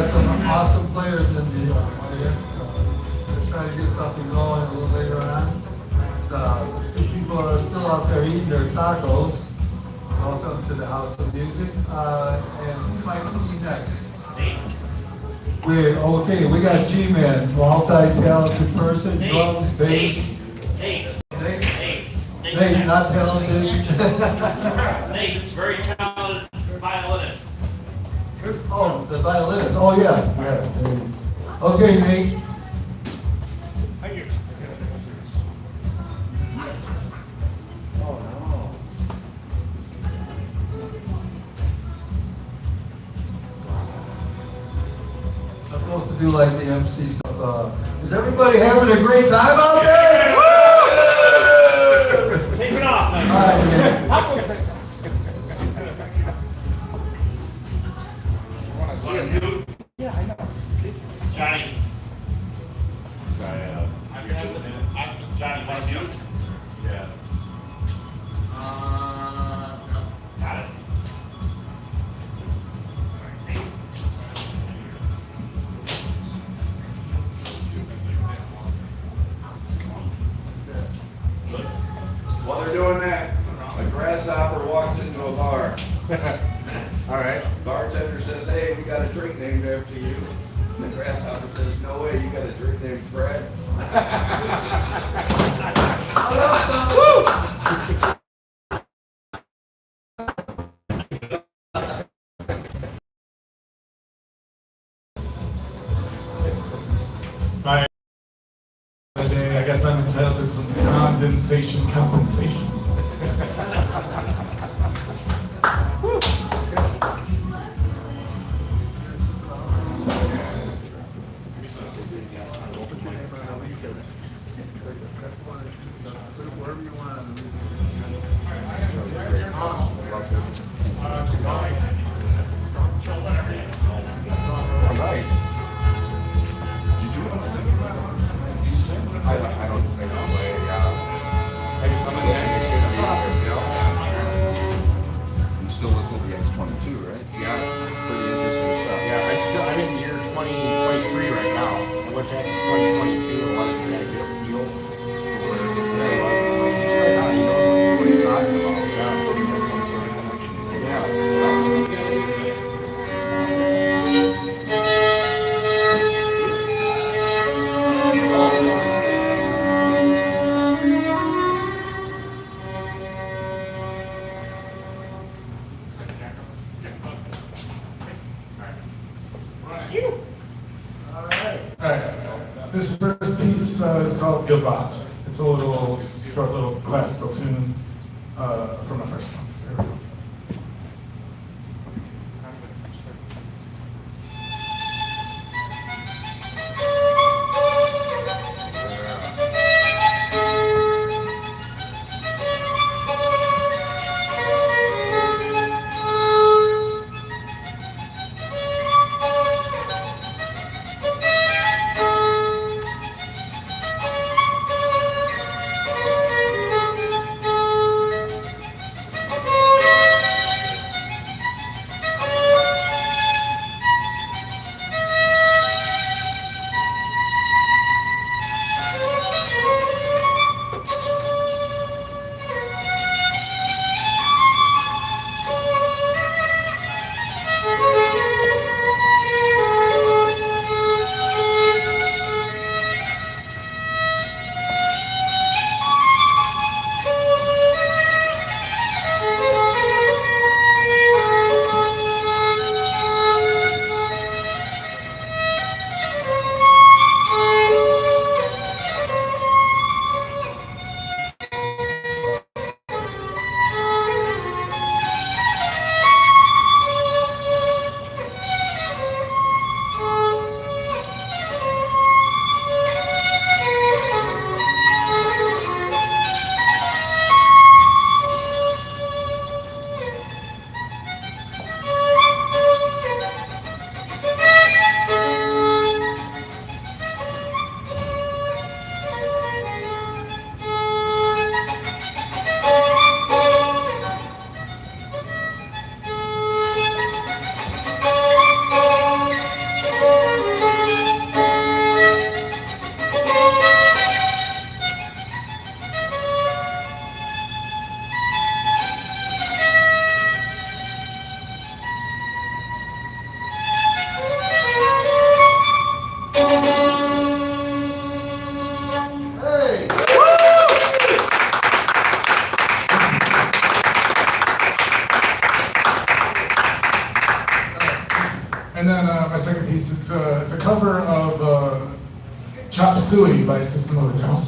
got some awesome players in the audience. Let's try to get something going a little later on. If people are still out there eating their tacos, welcome to the House of Music. And who might be next? We got G-Man, multi-talented person, drums, bass. Nate, not talented. Nate, very talented violinist. Oh, the violinist. Oh, yeah. Okay, Nate. Thank you. I'm supposed to do like the MC stuff. Is everybody having a great time out there? Woo! Take it off, man. All right, man. Want to see it? Yeah, I know. Johnny. Johnny, want you? Yeah. No. Got it. Good. While they're doing that, a grasshopper walks into a bar. All right. Bartender says, "Hey, we got a drink named after you." The grasshopper says, "No way, you got a drink named Fred." Bye. Today, I guess I'm entitled to some condensation compensation. Wherever you want. All right. Did you want to sing? Do you sing? I don't sing that way. I just I'm that's awesome. You still listen to the X-22, right? Yeah. Pretty interesting stuff. Yeah, I'm in year 2023 right now. I went back to 2022 and wanted to get a feel for where it is today. Right now, you know what he's talking about. Yeah, there's some sort of connection. Yeah. All right. All right. This first piece is called Gavotte. It's a little short, little classical tune from the first one. There we go. second piece. It's a cover of Chop Suey by System of a Down.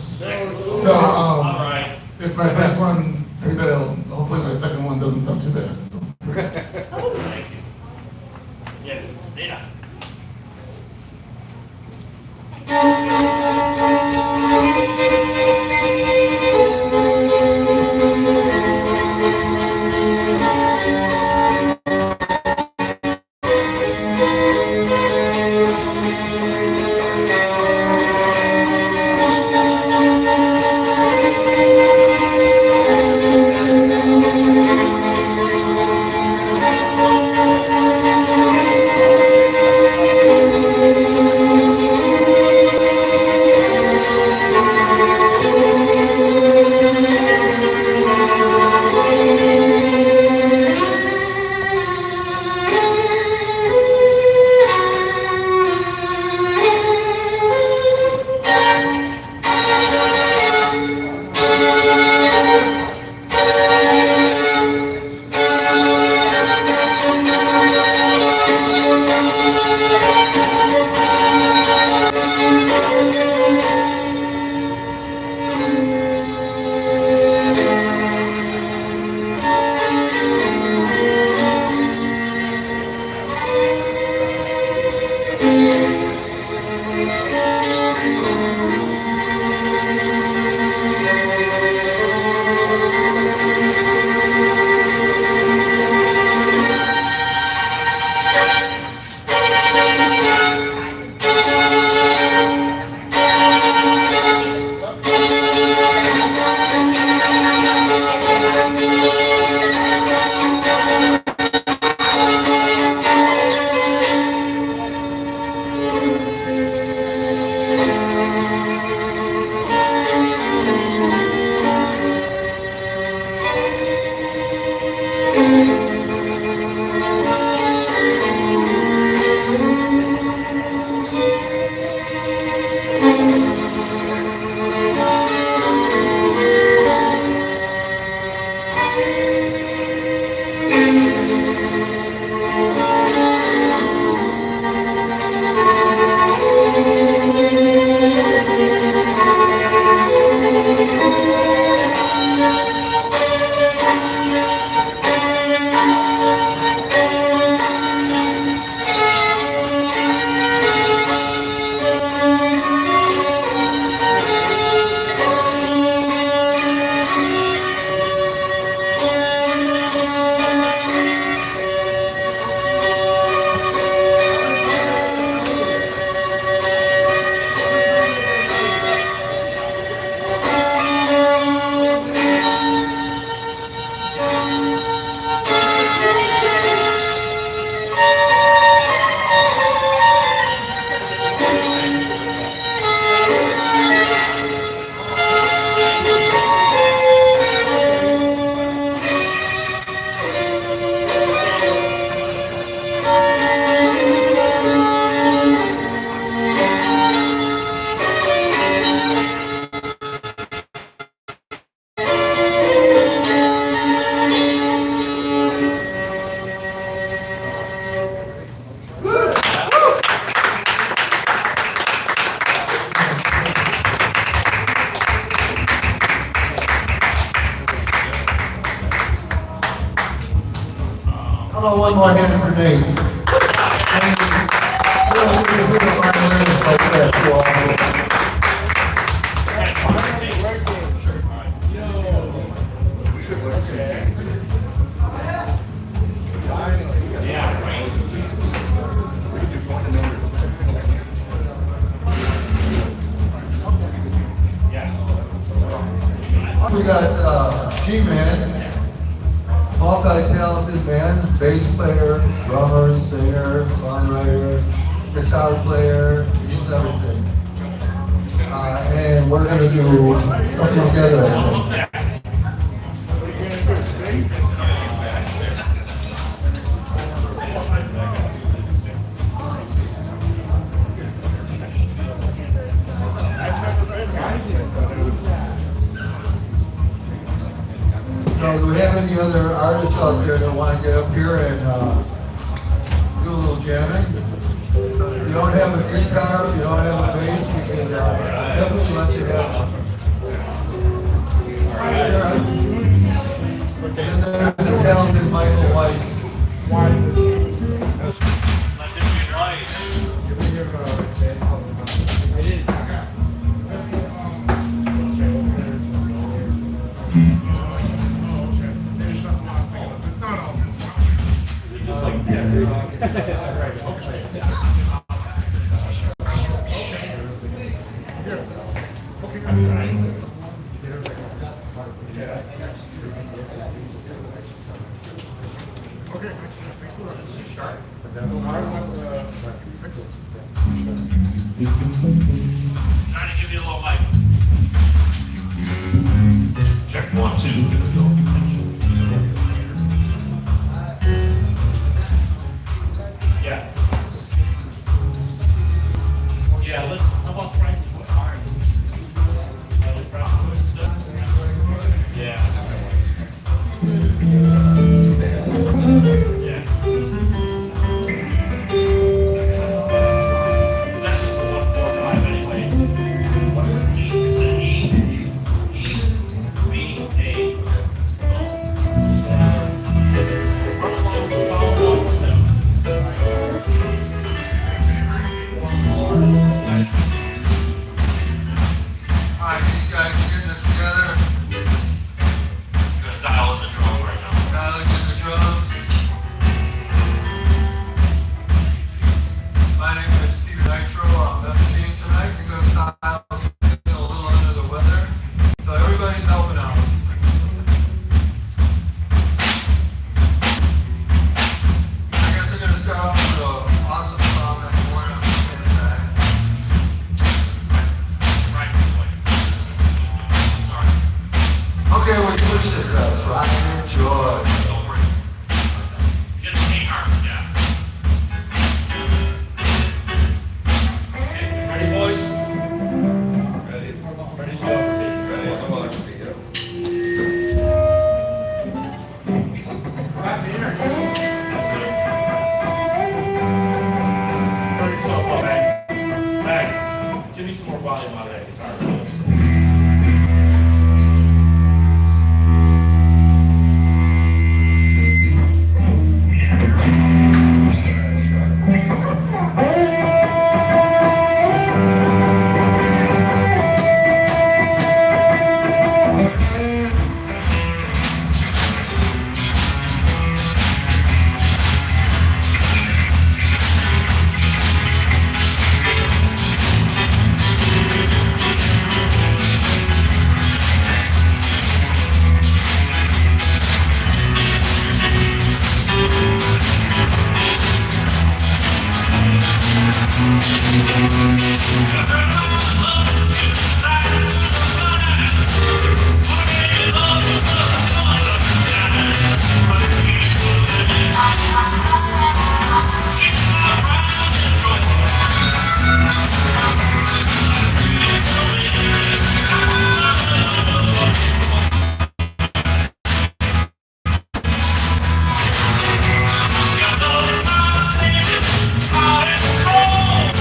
So All right. if my first one pretty bad, hopefully my second one doesn't sound too bad. So. Thank you. Yeah, Dana. How about one more hand for Nate? And we'll do a violinist like that too, also. Yeah, right. Yes. We got G-Man, multi-talented man, bass player, drummer, singer, songwriter, guitar player, he's everything. And we're gonna do something together, I think. So do we have any other artists out there that want to get up here and do a little jamming? you don't have a guitar, if you don't have a bass, we can definitely let you have one. And then there's the talented Michael Weiss. Let them get right. Trying to give you a little mic. Check 1, 2. Here we go. Yeah. Yeah, let's, how about Frank's what? Yeah. Yeah. That's just a 1, 4, 5 anyway. It's an E, B, A. Run along, follow along with them. Alright, these guys are getting it together. Gonna dial in the drums right now. Dialing in the drums. My name is Steve Nitro. I'm emceeing tonight because Kyle's feeling a little under the weather. So everybody's helping out. I guess we're gonna start off with an awesome song that you want to tonight. Right, boy. Sorry. Okay, we switched it to Friday and Joy. Don't worry. Get a harp, yeah. Okay, ready, boys? Ready? Ready to go. Ready? Come on, pick it up. That's it. Turn yourself up, Mag. Mag, give me some more volume out of that guitar. Out in the cold,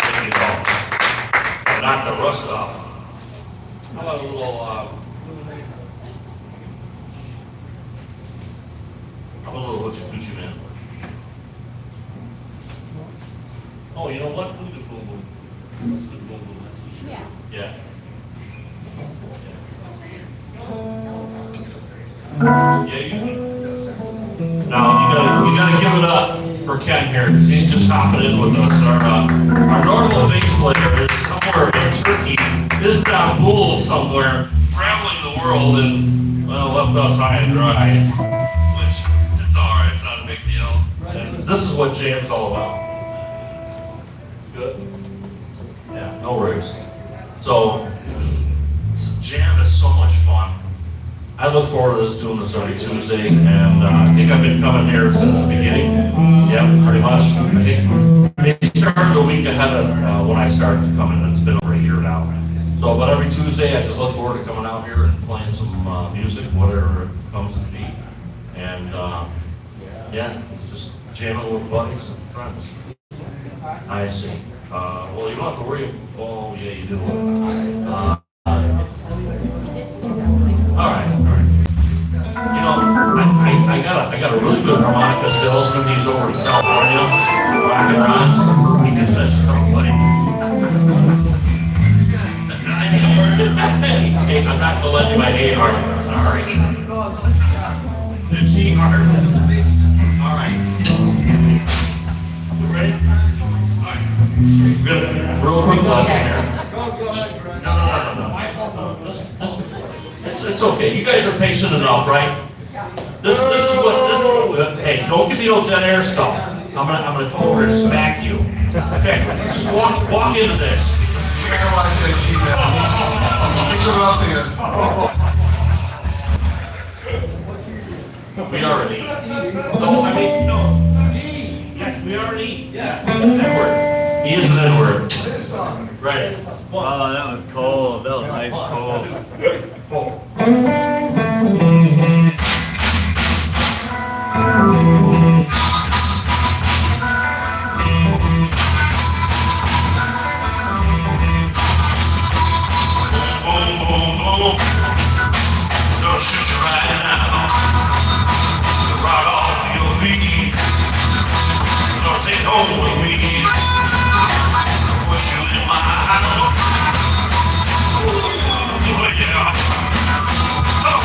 There you go. Knock the rust off. How about a little, how about a little hoochie coochie man? Oh, you know what? We'll do boom boom. Let's do boom boom. Yeah. Yeah. Yeah, you now you gotta give it up for Ken here, because he's just hopping in with us. Our normal bass player is somewhere in Turkey, Istanbul somewhere, traveling the world and, well, left us high and dry. Which, it's alright, it's not a big deal. And this is what jam's all about. Good? Yeah, no worries. So, jam is so much fun. I look forward to this, doing this every Tuesday, and I think I've been coming here since the beginning. Yeah, pretty much. I think maybe started a week ahead of when I started to come in. It's been over a year now. So, but every Tuesday, I just look forward to coming out here and playing some music, whatever comes to be. And yeah, it's just jamming with buddies and friends. I see. Well, you don't have to worry. Oh, yeah, you do. All right. You know, I got a really good harmonica salesman. He's over in California, rocking Ron's. He can set you up, buddy. Hey, I'm not gonna let you my A-Art. Sorry. The G-Art. All right. You ready? All right. Good. Real quick lesson here. No. It's okay. You guys are patient enough, right? This is what. Hey, don't give me no dead air stuff. I'm gonna come over and smack you. In fact, just walk into this. Paralyzed that G-Man. We already. No, I mean no. Yes, we already. Yeah. N-word. He is an N-word. Right. Oh, that was cold. That was nice cold. Boom, boom, boom. Don't shoot you right now. Rock off your feet. Don't take hold of me. Put you in my house. Ooh, yeah. Oh,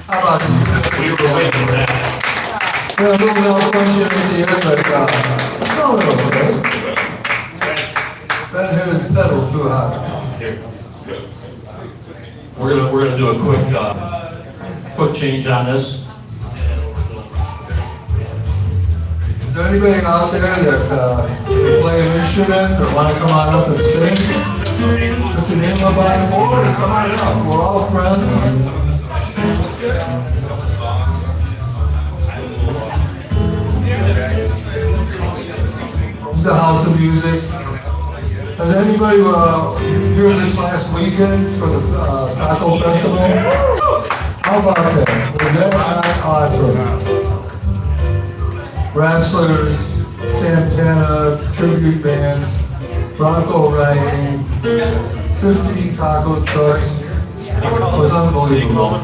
How about the music? We were waiting for that. Yeah, a little malfunction in the end, but, it's all okay. Ben hit his pedal too high. Here. We're gonna do a quick change on this. Is there anybody out there that, can play an instrument or wanna come on up and sing? Put your name up on the board and come on up, we're all friends. It's the House of Music. Has anybody here this last weekend for the Taco Festival? How about that? Was that not awesome? Wrestlers, Santana, tribute bands, Bronco riding, 50 taco trucks. It was unbelievable.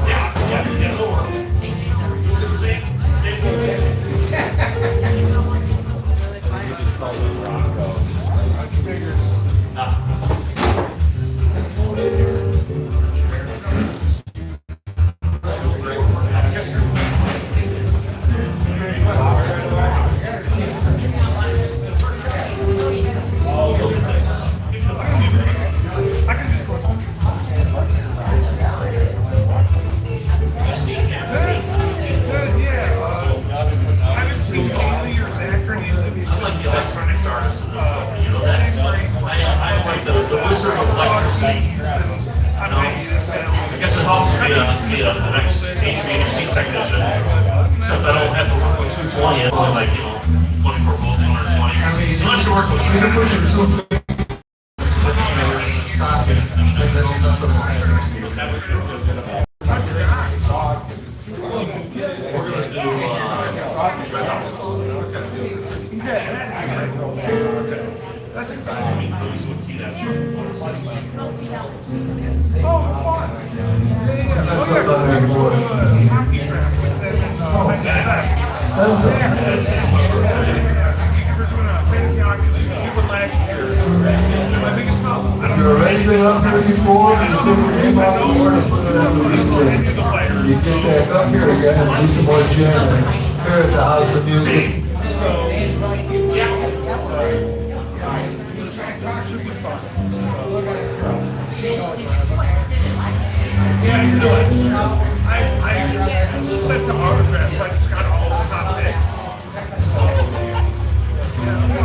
Except I don't have to work with 220, I only like, 24 volts, 120. Unless you work with You can put your two socket in the middle, nothing will happen. We're gonna do, Red House. That's exciting. That's up on that board. You've already been up here before, just take your name off the board and put it on the weekend. You get back up here again and do some more jamming here at the House of Music. Yeah, you know it. I sent to autographs, I just got all the top picks.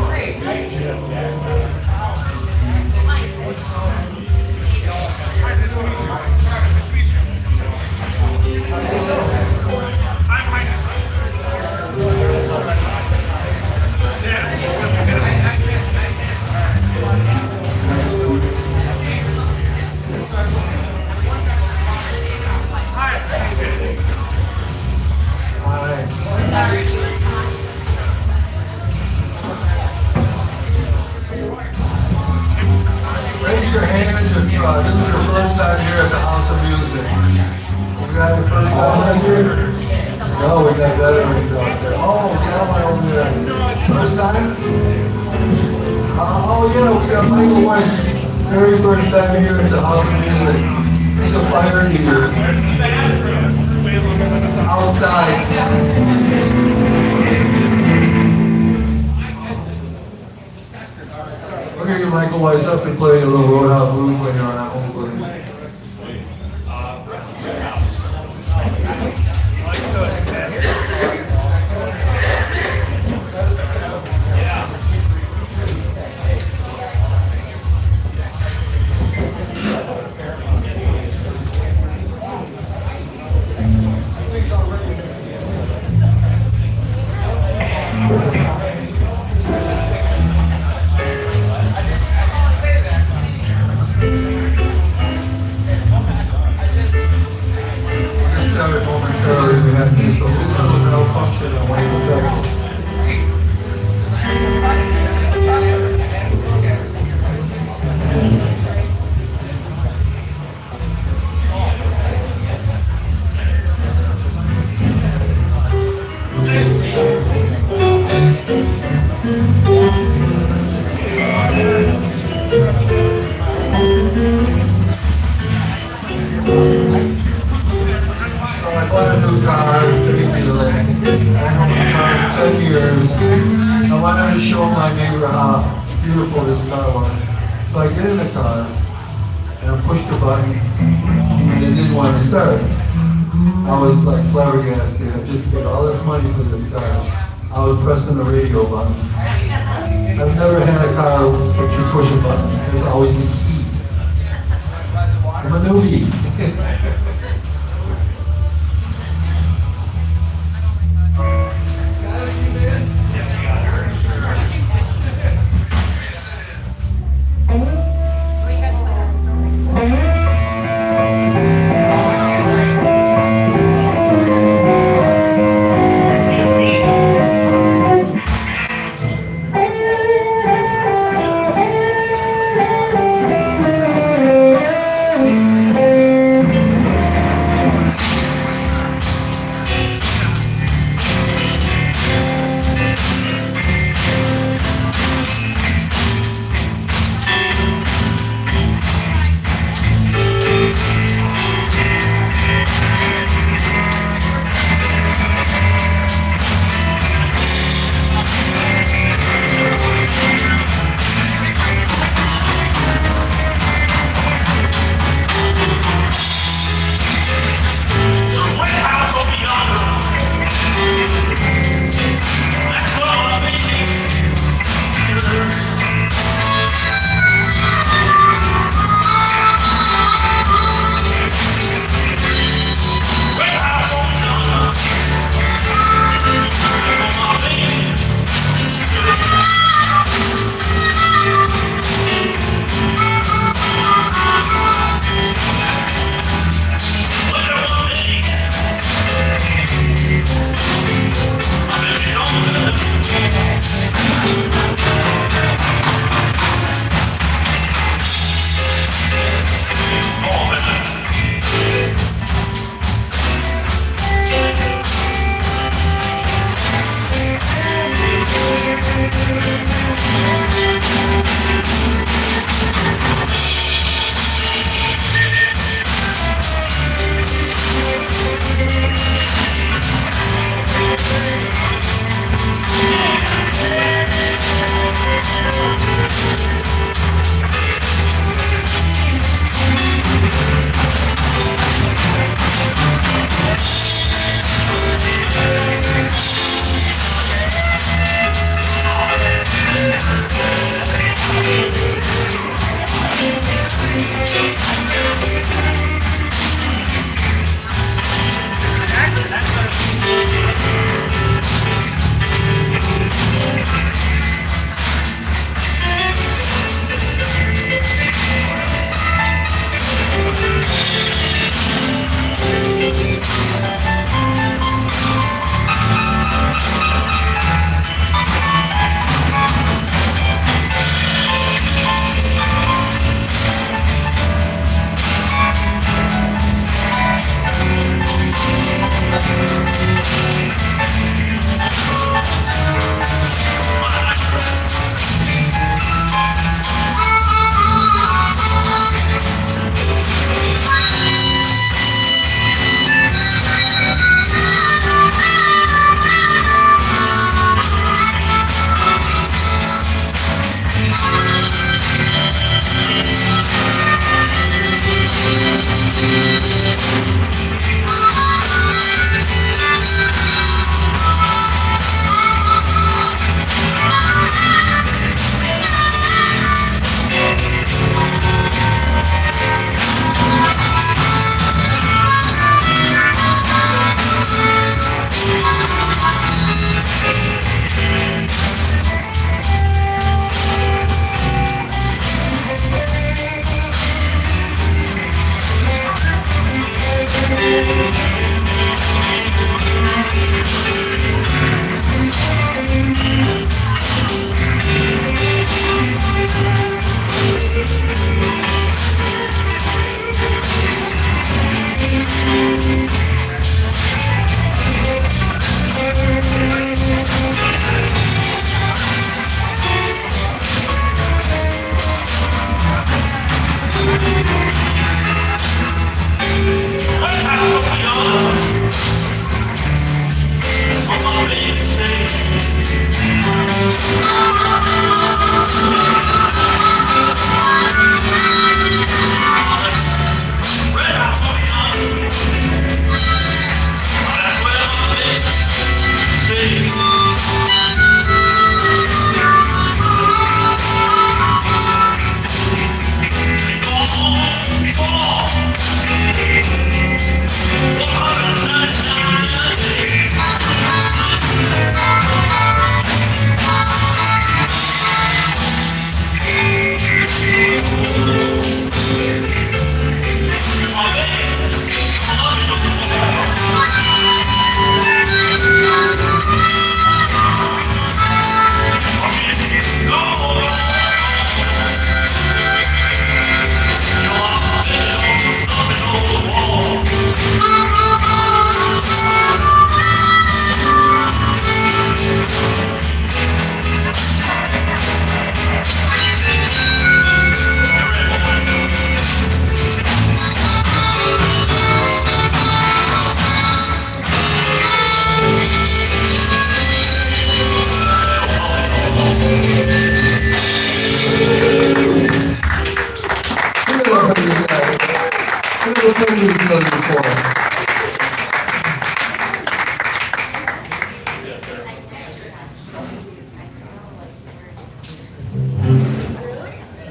Hi, nice to meet you. Nice to meet you. I'm Mike. Raise your hand if this is your first time here at the House of Music. You got your first time here? No, we got veterans out there. Oh, we got one over there. First time? Oh yeah, we got Michael Weiss. Very first time here at the House of Music. He's a fire eater. Outside. We're gonna get Michael Weiss up and play a little Roadhouse Blues later on, hopefully. Get started momentarily. We had just a little malfunction on one of the pedals. So I bought a new car, big deal. I owned the car for 10 years. I wanted to show my neighbor how beautiful this car was. So I get in the car and I pushed the button and it didn't want to start. I was like flabbergasted. I just paid all this money for this car. I was pressing the radio button. I've never had a car where you push a button. There's always a key. I'm a newbie.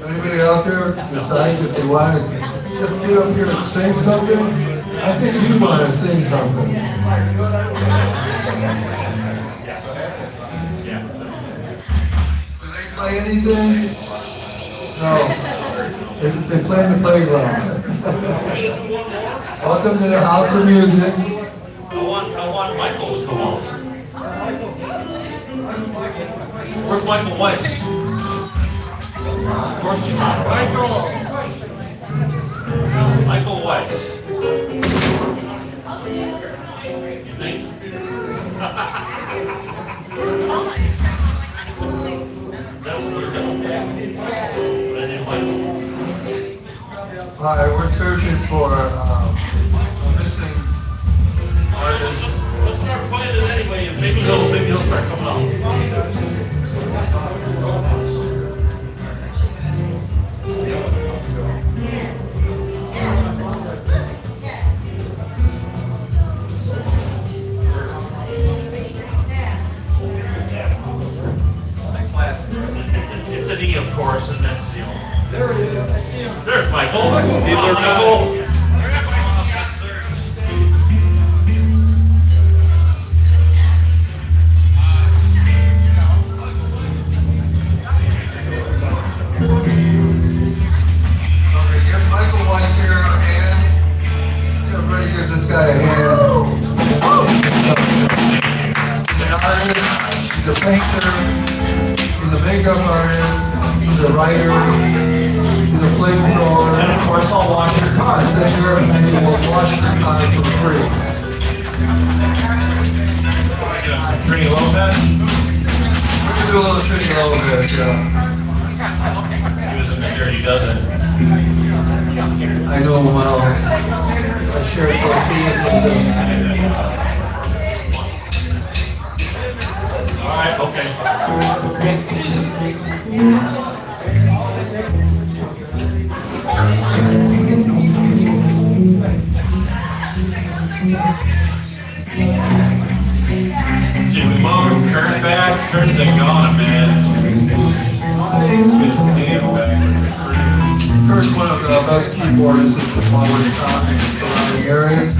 Anybody out there decides if they want to just get up here and sing something? I think you want to sing something. Do they play anything? No. They play in the playground. Welcome to the House of Music. I want Michael to come over. Where's Michael Weiss? Of course he's not. Michael Weiss. You think? That's what you're gonna pay. But I didn't Michael. All right, we're searching for a missing artist. Let's start playing it anyway, and maybe he'll start coming up. It's an E, of course, and that's the only. There it is. I see him. There's Michael. These are Michael. Okay, give Michael Weiss here a hand. Everybody gives this guy a hand. He's an artist, he's a painter, he's a makeup artist, he's a writer, he's a flamethrower, And of course, I'll wash your a car. singer, and he will wash your car for free. Some Trini Lopez. We can do a little Trini Lopez, yeah. He was in the Dirty Dozen. I know him well. I share tortillas with him. All right, okay. Thursday gone, man. It's good to see him back. Kurt's one of the best keyboardists in the Florida County and surrounding areas.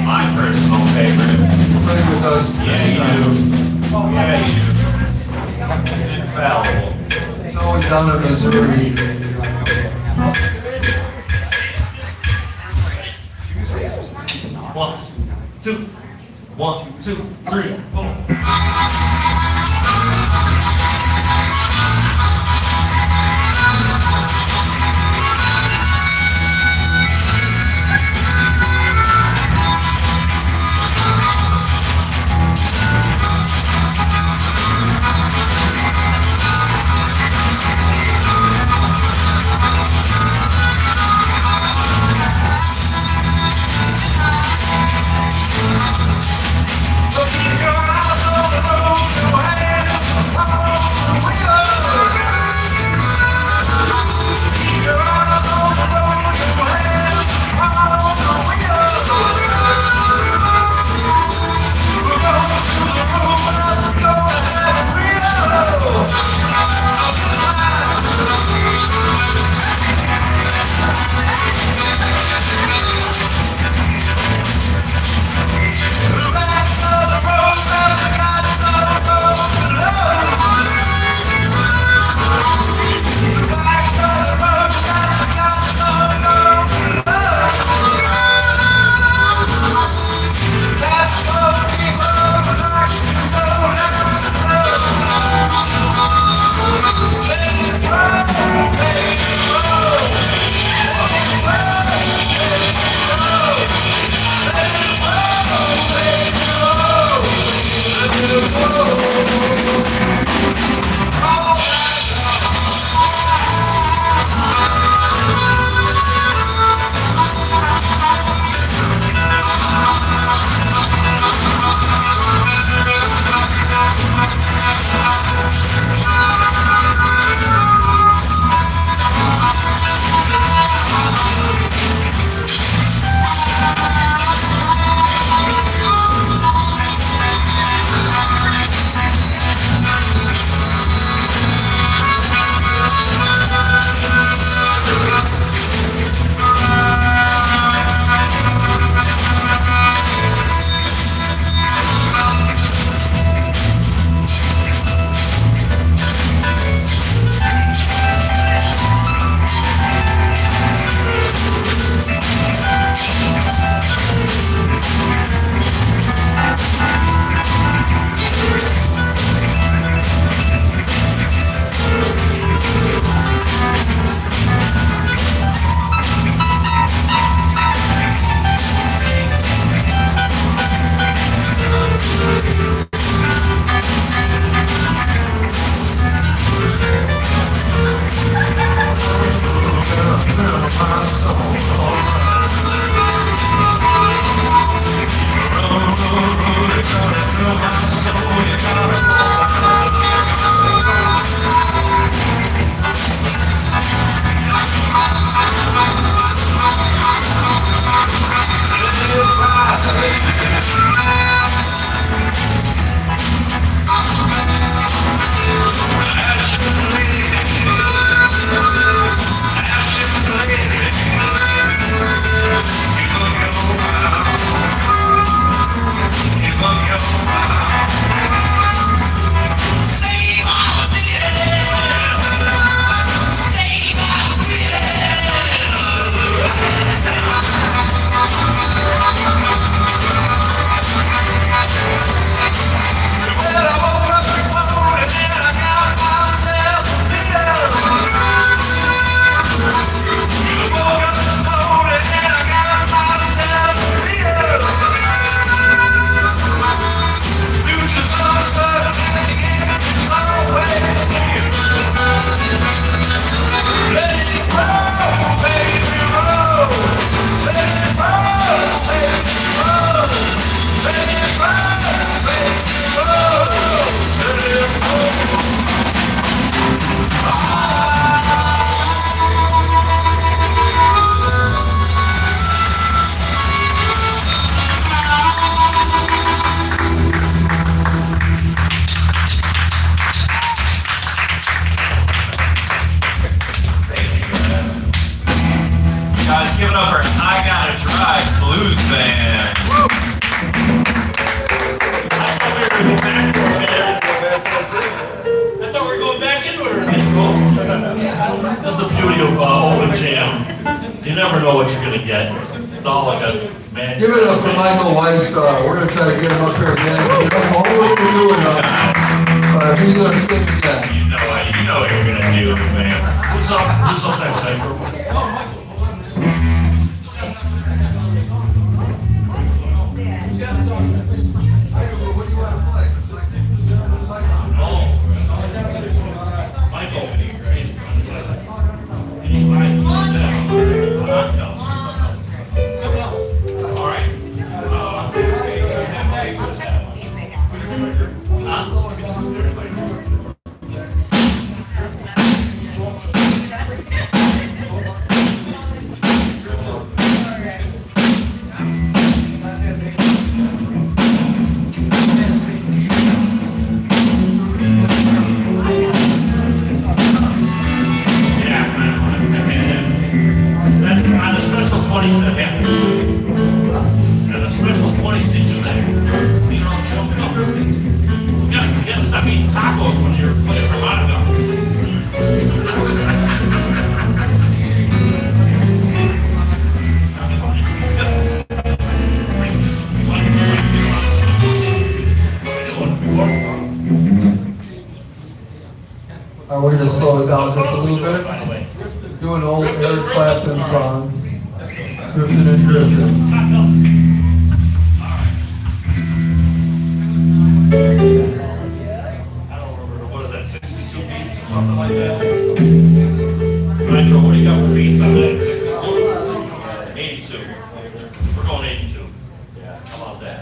My personal favorite. Played with us. Yeah, you do. Yeah, you do. It's infallible. He's always down in Missouri. One, two, 1, 2, 3, 4. Looking in your eyes. up for I Gotta Drive Blues Band. I thought we were going back into it. That's the beauty of open jam. You never know what you're gonna get. It's all like a man. Give it up for Michael Weiss. We're gonna try to get him up here again. That's all we're doing. He's gonna sing again. You know what you're gonna do, man. What's up next time? We're gonna slow it down just a little bit. Do an old Eric Clapton song, Drifting and Drifting. I don't remember, what is that, 62 beats or something like that? Metro, what do you got for beats on that? 62? 82. We're going 82. Yeah, how about that?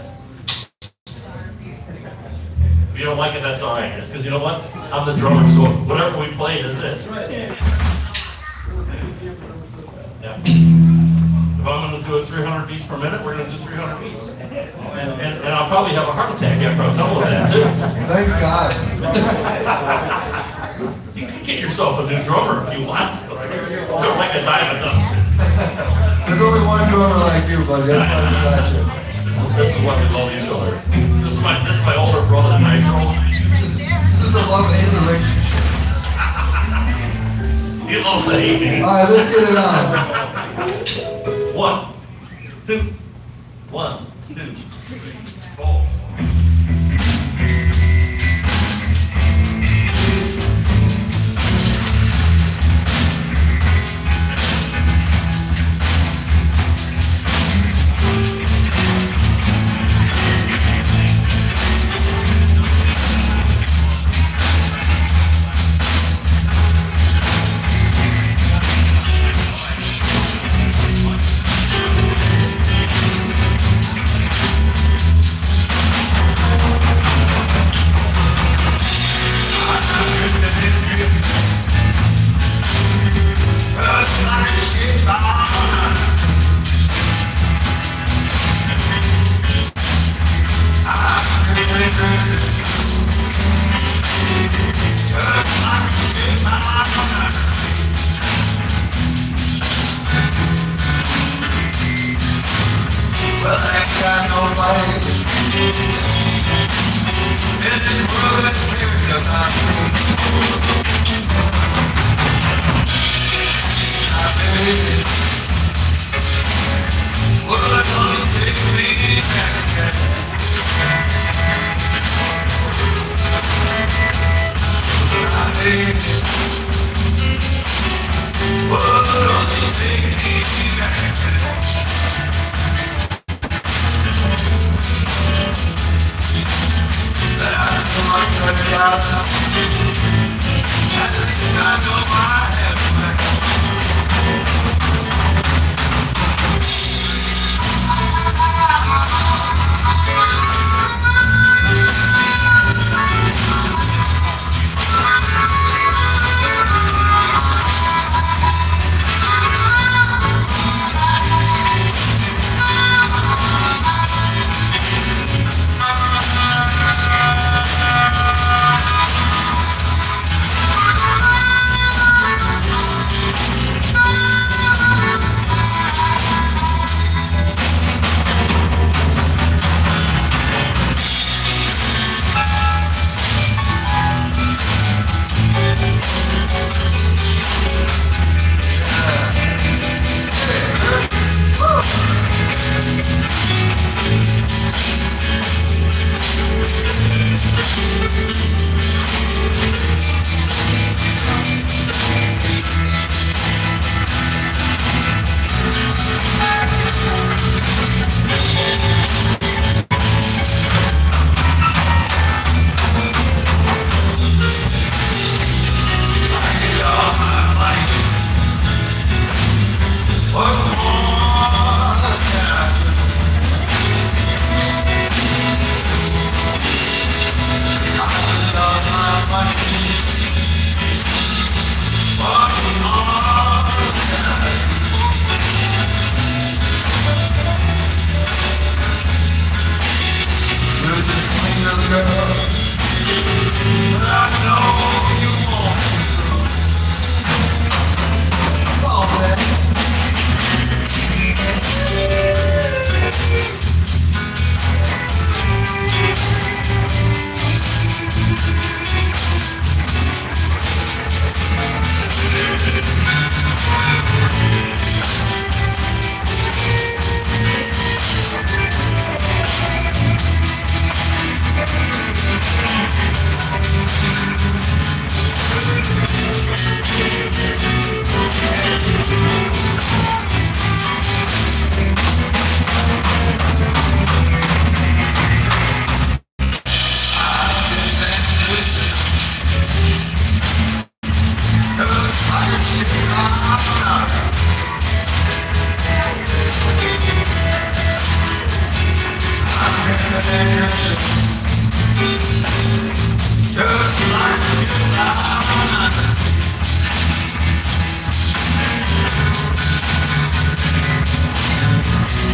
If you don't like it, that's all right. It's because you know what? I'm the drummer, so whatever we play is it. Yeah. If I'm going to do it 300 beats per minute, we're going to do 300 beats. And I'll probably have a heart attack after I'm done with that, too. Thank God. You can get yourself a new drummer if you want to. You're like a diamond dust. There's only one drummer like you, buddy. That's why we got you. This is why we love each other. This is my older brother, Nigel. This is a love-hate relationship. He loves to hate me. All right, let's get it on. 1, 2, 1, 2, 3, 4. Well, I ain't got nobody in this world that cares about me. Baby, well, I'm gonna take me back. Baby, well, I'm gonna take me back.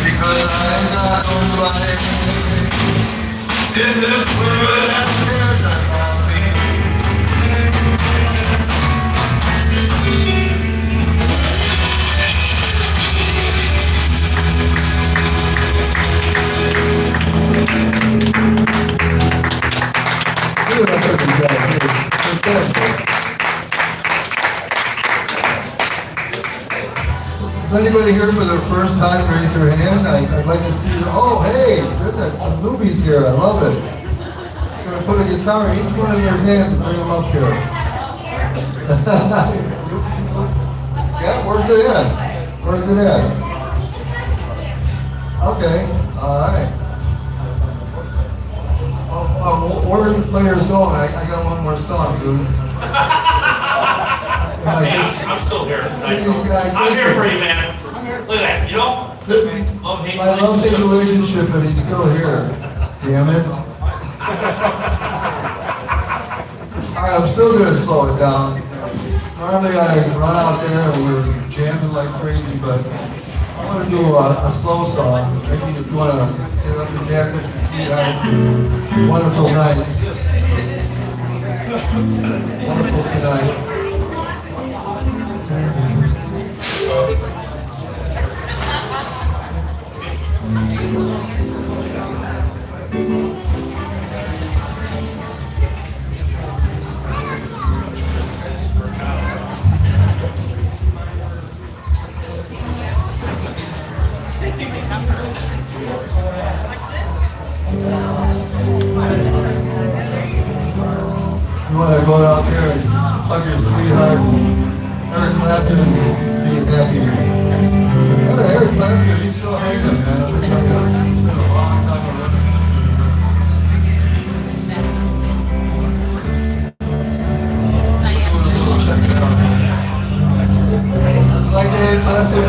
Because I'm not nobody in this world that cares about me. See what I put you guys here. They're good. Is anybody here for their first time? Raise their hand. I'd like to see you. Oh, hey, goodness, some newbies here. I love it. I'm gonna put a guitar in each one of your hands and bring them up here. Yeah, where's it at? Where's it at? Okay, all right. Where are the players going? I got one more song, dude. I'm still here. I'm here for you, man. Look at that, you know? My love-hate relationship, and he's still here. Damn it. Alright, I'm still gonna slow it down. Normally I run out there and we're jamming like crazy, but I wanna do a slow song. Maybe if you wanna get up your jacket and see how wonderful night. Wonderful tonight. You want to go out there and hug your sweetheart, Eric Clapton, and be happy. Eric Clapton, he's still hanging, man. Let me tell you, it's been a long time already. Do a little check it out. You like Eric Clapton?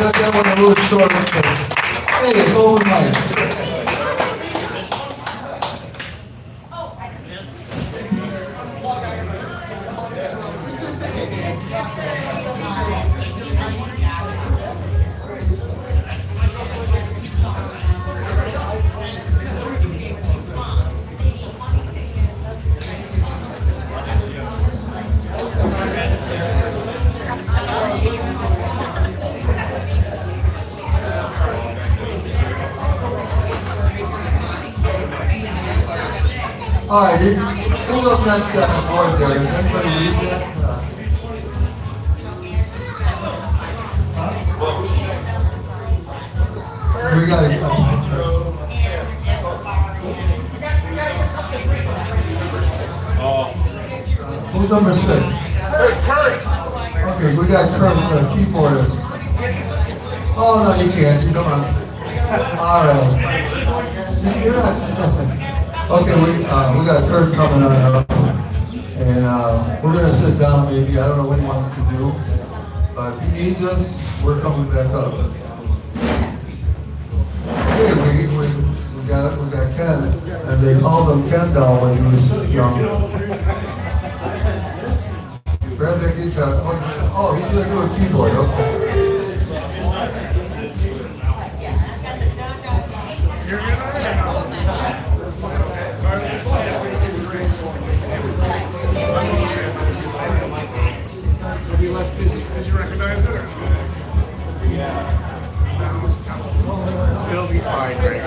Cut that one a little short. Hey, it's over Mike. All right, who's up next on the board there? Does anybody read that? We got it. Who's number 6? Okay, we got Kurt, keyboardist. Oh, no, you can't. Come on. All right. See, you're not. Okay, we got Kurt coming on up, and we're gonna sit down maybe. I don't know what he wants to do, but if he needs us, we're coming back up. Okay, we got Ken, and they called him Ken doll when he was young. Grab that guitar. Oh, he's gonna do a keyboard. Okay. Be less busy because you recognize it. Or? It'll be fine, right?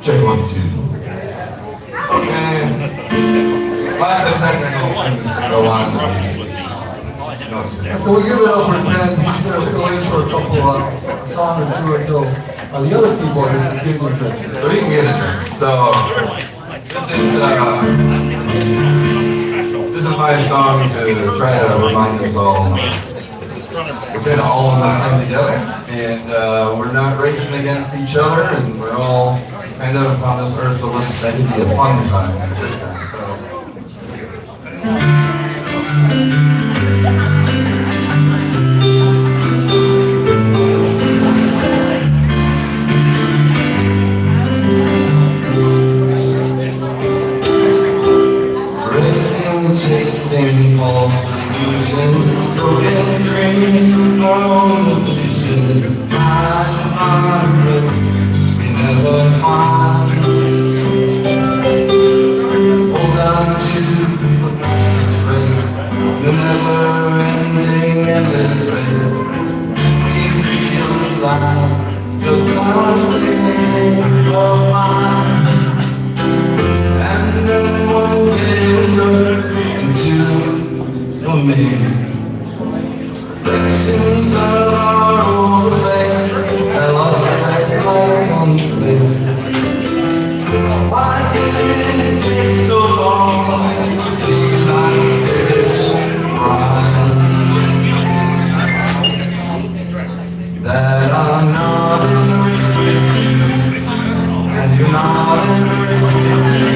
Check 1, 2. And lots of technical things to go on. Can we give it up for Ken? He's gonna fill in for a couple of songs and do it till the other keyboard is the big one. So we can get it. So this is my song to try to remind us all we're kind of all in this thing together, and we're not racing against each other, and we're all kind of on this earth, so let's make it be a fun time, a good time. So. Chasing false illusions, broken dreams, our own illusions. We never find. Hold on to this race, the never-ending endless. of mine. And then one day we look into the mirror. Reflections of our old face, I lost that light on the bed. Why did it take so long to see like this right? That I'm not in a race with you, and you're not in a race with me,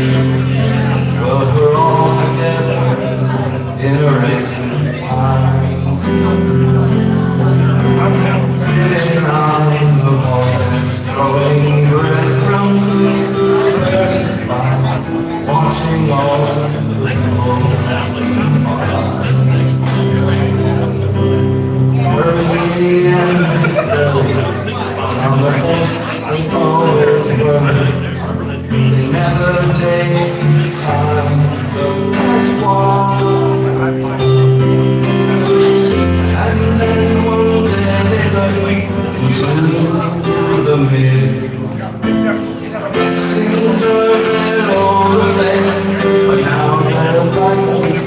but we're all together in a race with time. Sitting on the porch, throwing breadcrumbs to the birds by, watching all the people hurry and misspell on the face of always burning. They never take time to just pass walk. And then one day they look into the mirror. Things are a bit older face, but now they're like this.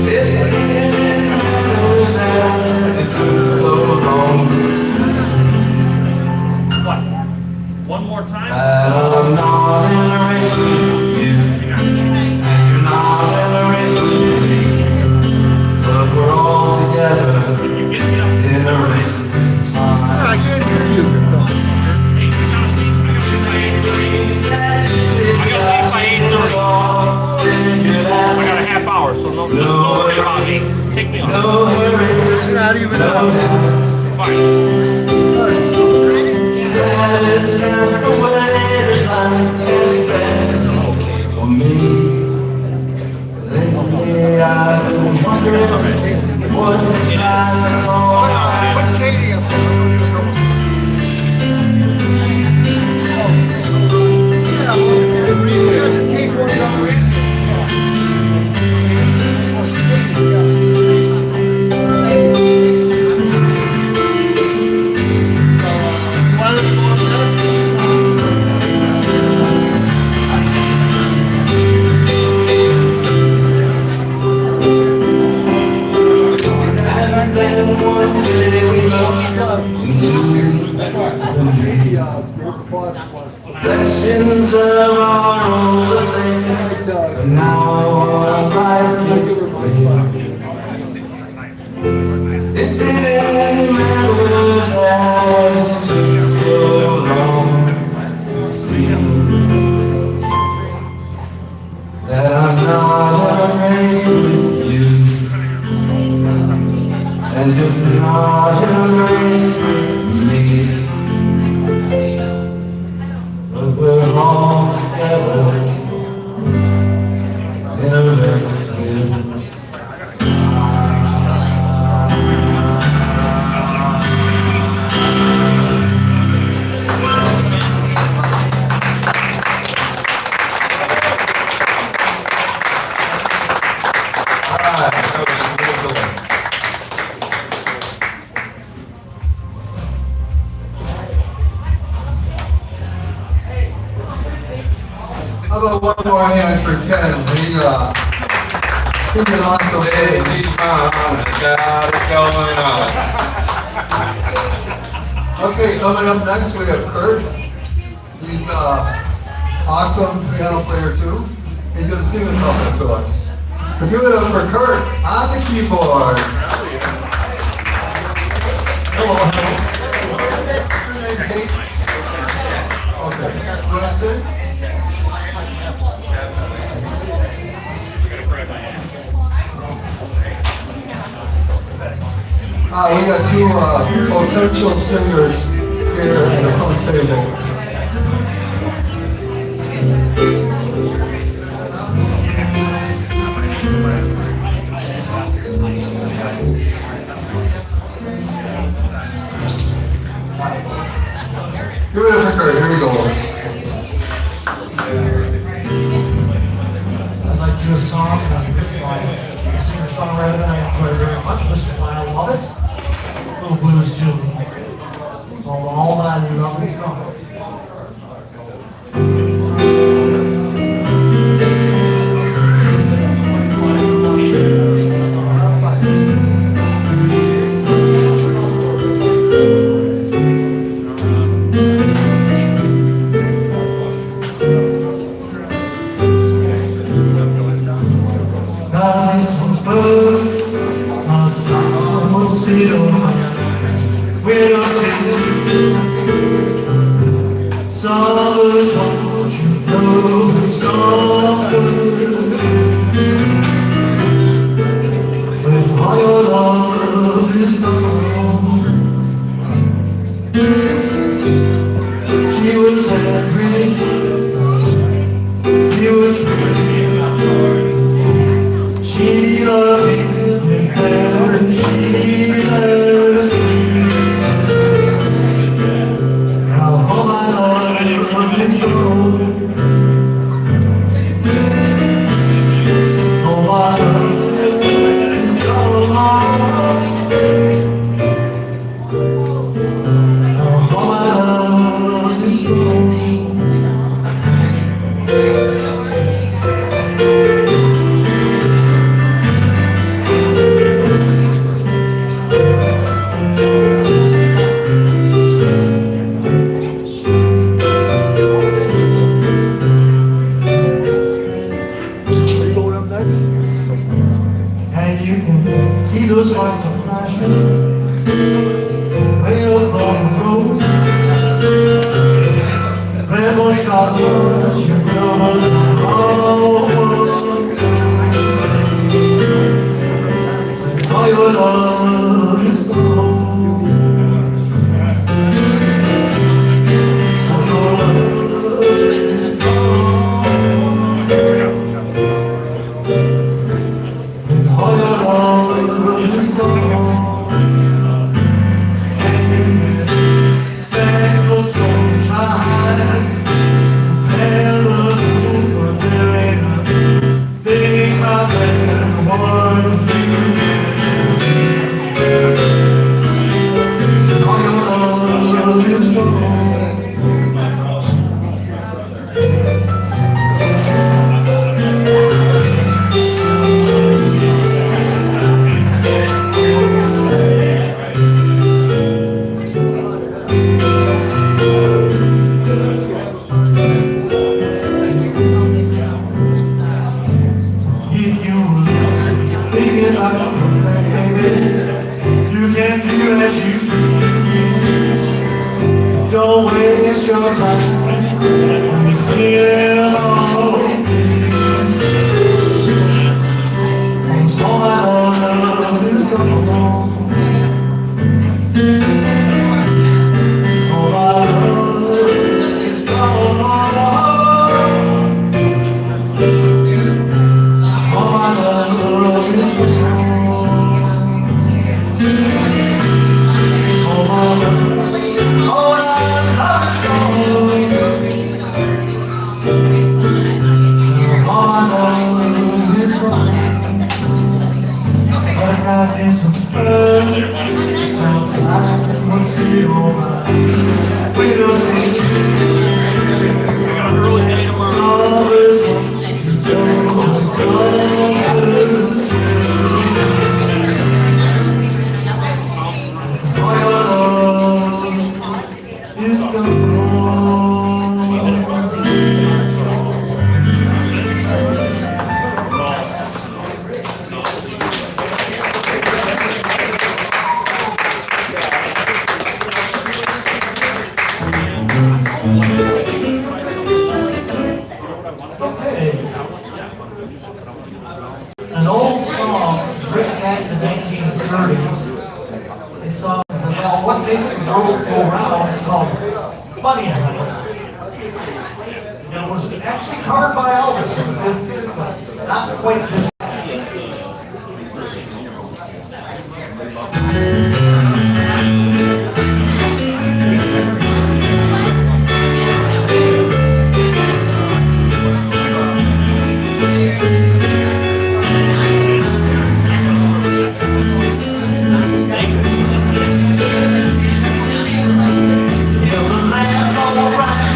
It didn't matter that it took so long to see One more time. that I'm not in a race with you, and you're not in a race with me, but we're all together in a race with time. I can't hear you. I gotta leave by 8:30. I got a half hour, so don't worry about me. Take me off. No hurry, Not even no up. haste. Fine. That is not the way that life has been for me. Lately I've been wondering what this life is all about. What stadium? Yeah, we got the tape ones on the way. And then one day we look into the mirror. Reflections of our older faces, but now our life is clear. It didn't matter that it took so long to see that I'm not in a race with you, and you're not in a race with me, but we're all together in a race with How about one more hand for Ken? He's an awesome player. Got it going on. Okay, coming up next we have Kurt. He's awesome piano player too. He's gonna sing a couple to us. So give it up for Kurt on the keyboard. Hello. What's your name, Kate? Okay, you wanna sing? We got two potential singers here at the front table. Give it up for Kurt, here we go. I'd like to do a song by a singer-songwriter I enjoy very much, Mr. Lyle Lovett. A little blues tune called All That Love Is Gone. Summer's what you know, summer's when all your love is gone. She was every, she was free. She loved him and then she left me. Now all my love is gone. All my love is gone. Now all my love is gone. And you can see those lights are flashing way up on the road. Red boys got words, you know, all your love is gone. All your love is gone. All your love is gone. And you can beg for sunshine, tell the truth, but there ain't a thing out there what you can. All your love is gone. If you thinking about it, baby, you can do as you please. Don't waste your time when you feel alone. Cause all my love is gone. All my love is gone. All my love is gone. All my love, all my love is gone. All my love is gone. I got this bird outside for sea over window seat. Summer's what you know, summer's all your love is gone. Okay. An old song written back in the 1930s. This song is about what makes the world go round. It's called Money Hunter. And it was actually carved by Elvis in the 50s, but not quite this. Yeah, the land all around.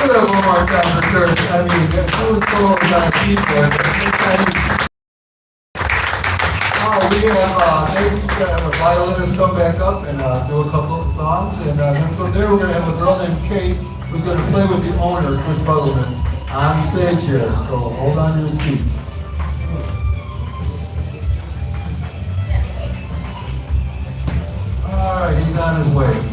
give it one more time for church. I mean, that's so kind of people. We have a violinist come back up and do a couple of songs, and then from there we're going to have a girl named Kate who's going to play with the owner, Chris Sutherland, on stage here. So hold on to your seats. All right, he's on his way.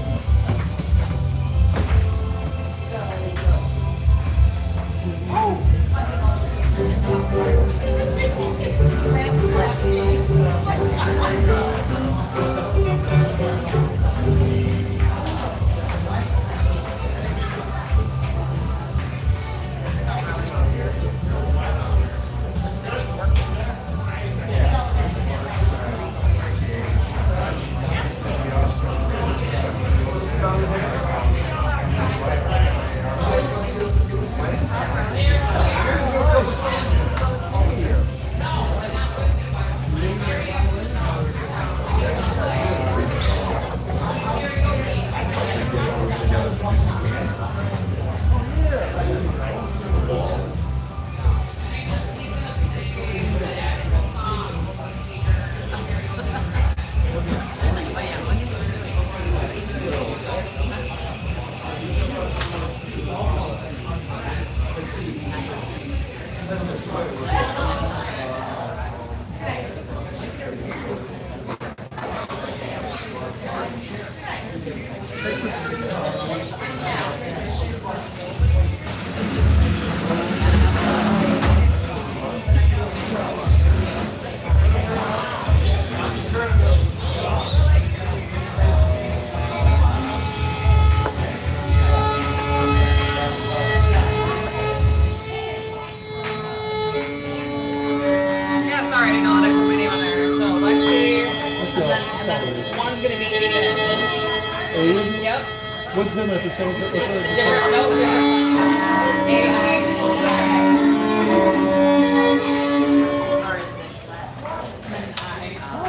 With him at the same time?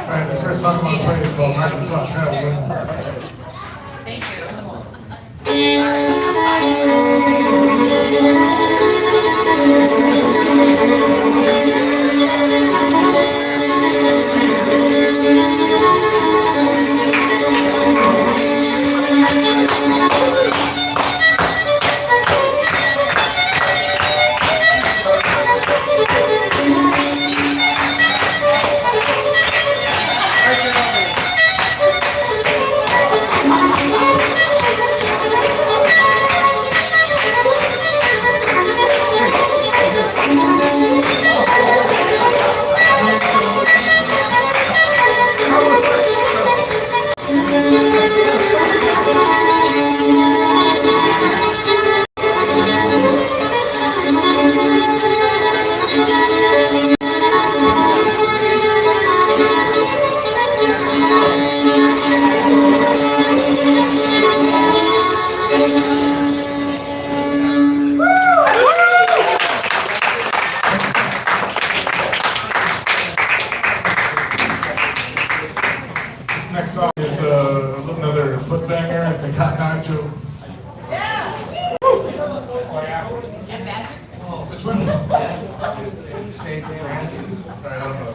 Alright, this first song I'm going to play is called Arkansas Traveling. Thank Next song is another foot banger. It's a Cotton Eye Joe. Which one? St. Francis. Sorry, I don't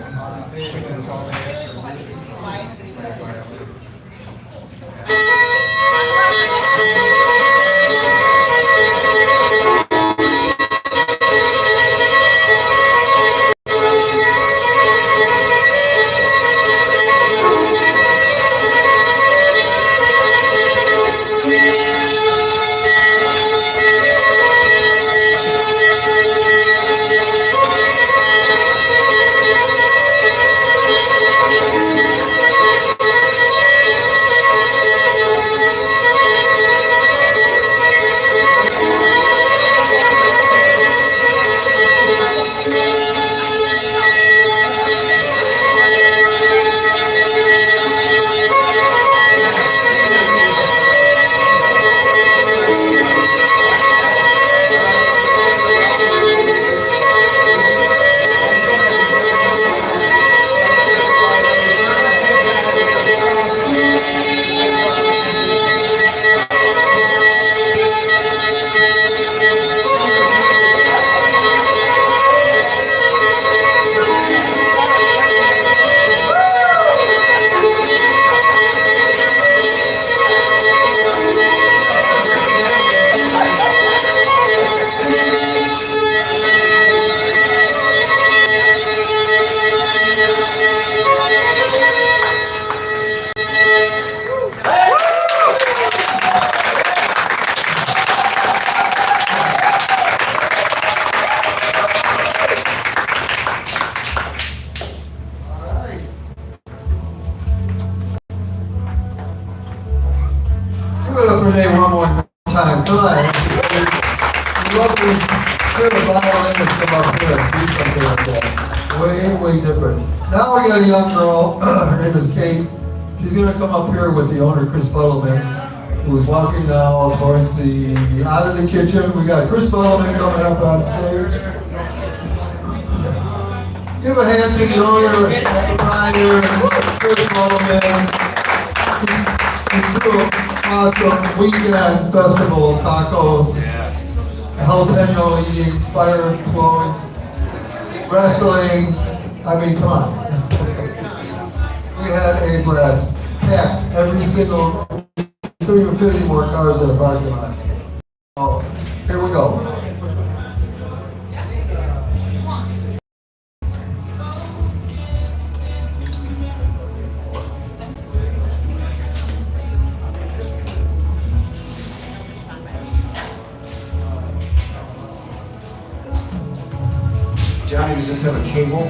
time. Come on. We love to hear the violinists come up here and do something like that. Way different. Now we got a young girl, her name is Kate. She's gonna come up here with the owner, Chris Buttleman, who's walking now towards out of the kitchen. We got Chris Buttleman coming up on stage. Give a hand to the owner, Ryder, Chris Buttleman. Do an awesome weekend festival, tacos, jalapeno eating, fire blowing, wrestling. I mean, come on. We had a blast. Packed every single, couldn't even fit any more cars in the parking lot. Oh, here we go. Johnny, does this have a cable?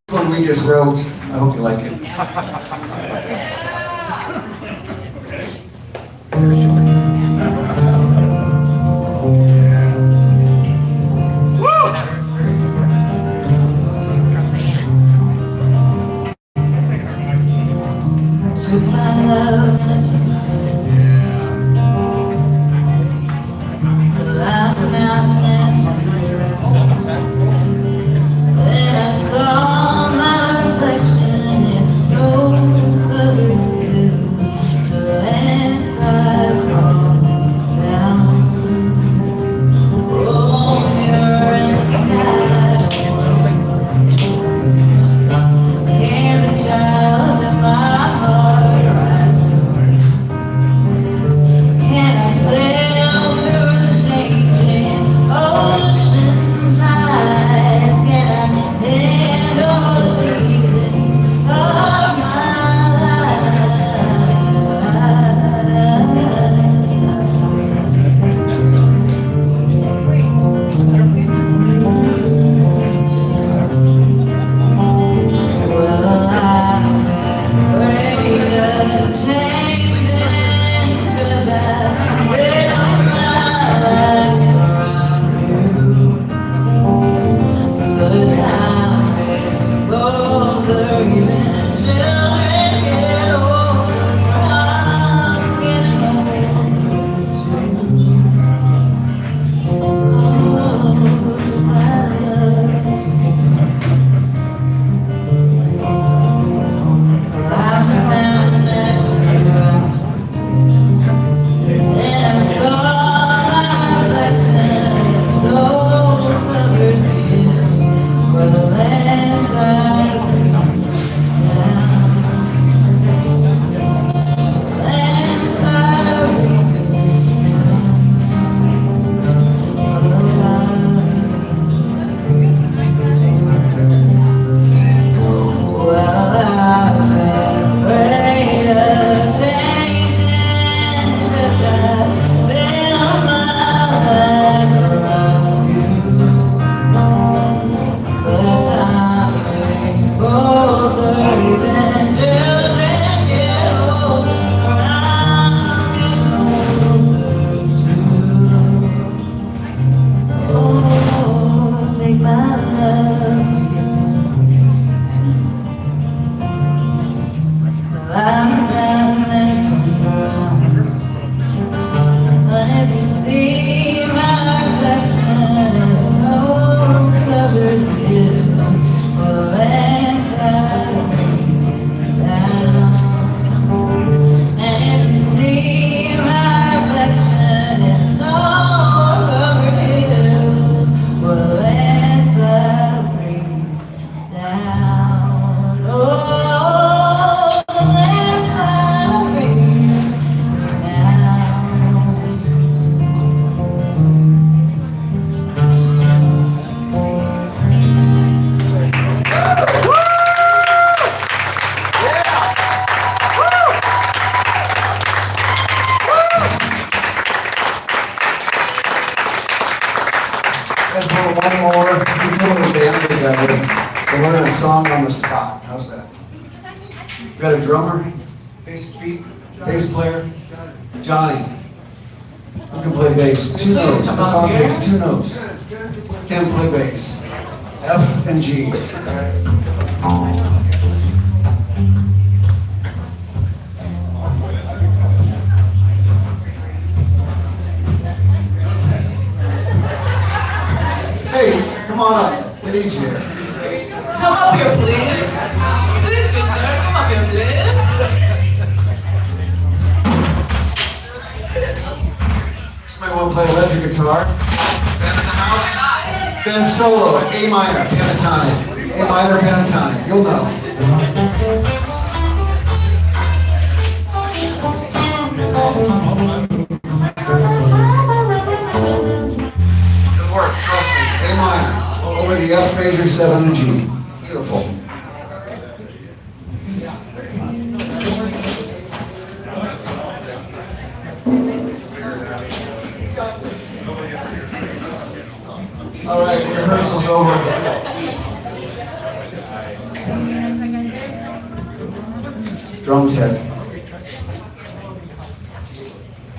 What we just wrote, I hope you like it. Took my love and I took it down. Lied about it and turned it around. Then I saw my reflection in the smoke of the hills till inside. Let's put one more. We put a little band together. We'll learn a song on the spot. How's that? We got a drummer, bass player, Johnny. Who can play bass? 2 notes. The song takes 2 notes. Can play bass. F and G. Hey, come on up. We need you here. Come up here, please. Please, good sir, come up here, please. Somebody want to play electric guitar? Ben in the house? Ben solo, A minor, pentatonic. A minor, pentatonic. You'll know. Good work, trust me. A minor, over the F major, 7 and G. Beautiful. All right, rehearsal's over. Drum set.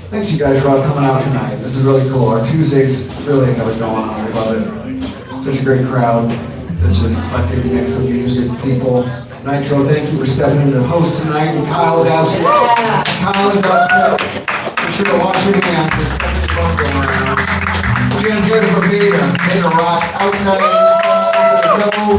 Thanks you guys for all coming out tonight. This is really cool. Our Tuesdays really have it going on. We love it. Such a great crowd. Such an eclectic mix of music, people. Nitro, thank you for stepping in to host tonight. And Kyle's absent. Kyle is upset. Make sure to wash your hands. There's definitely fun going around. You guys hear the Bravida, Beta Rocks, outside of the go.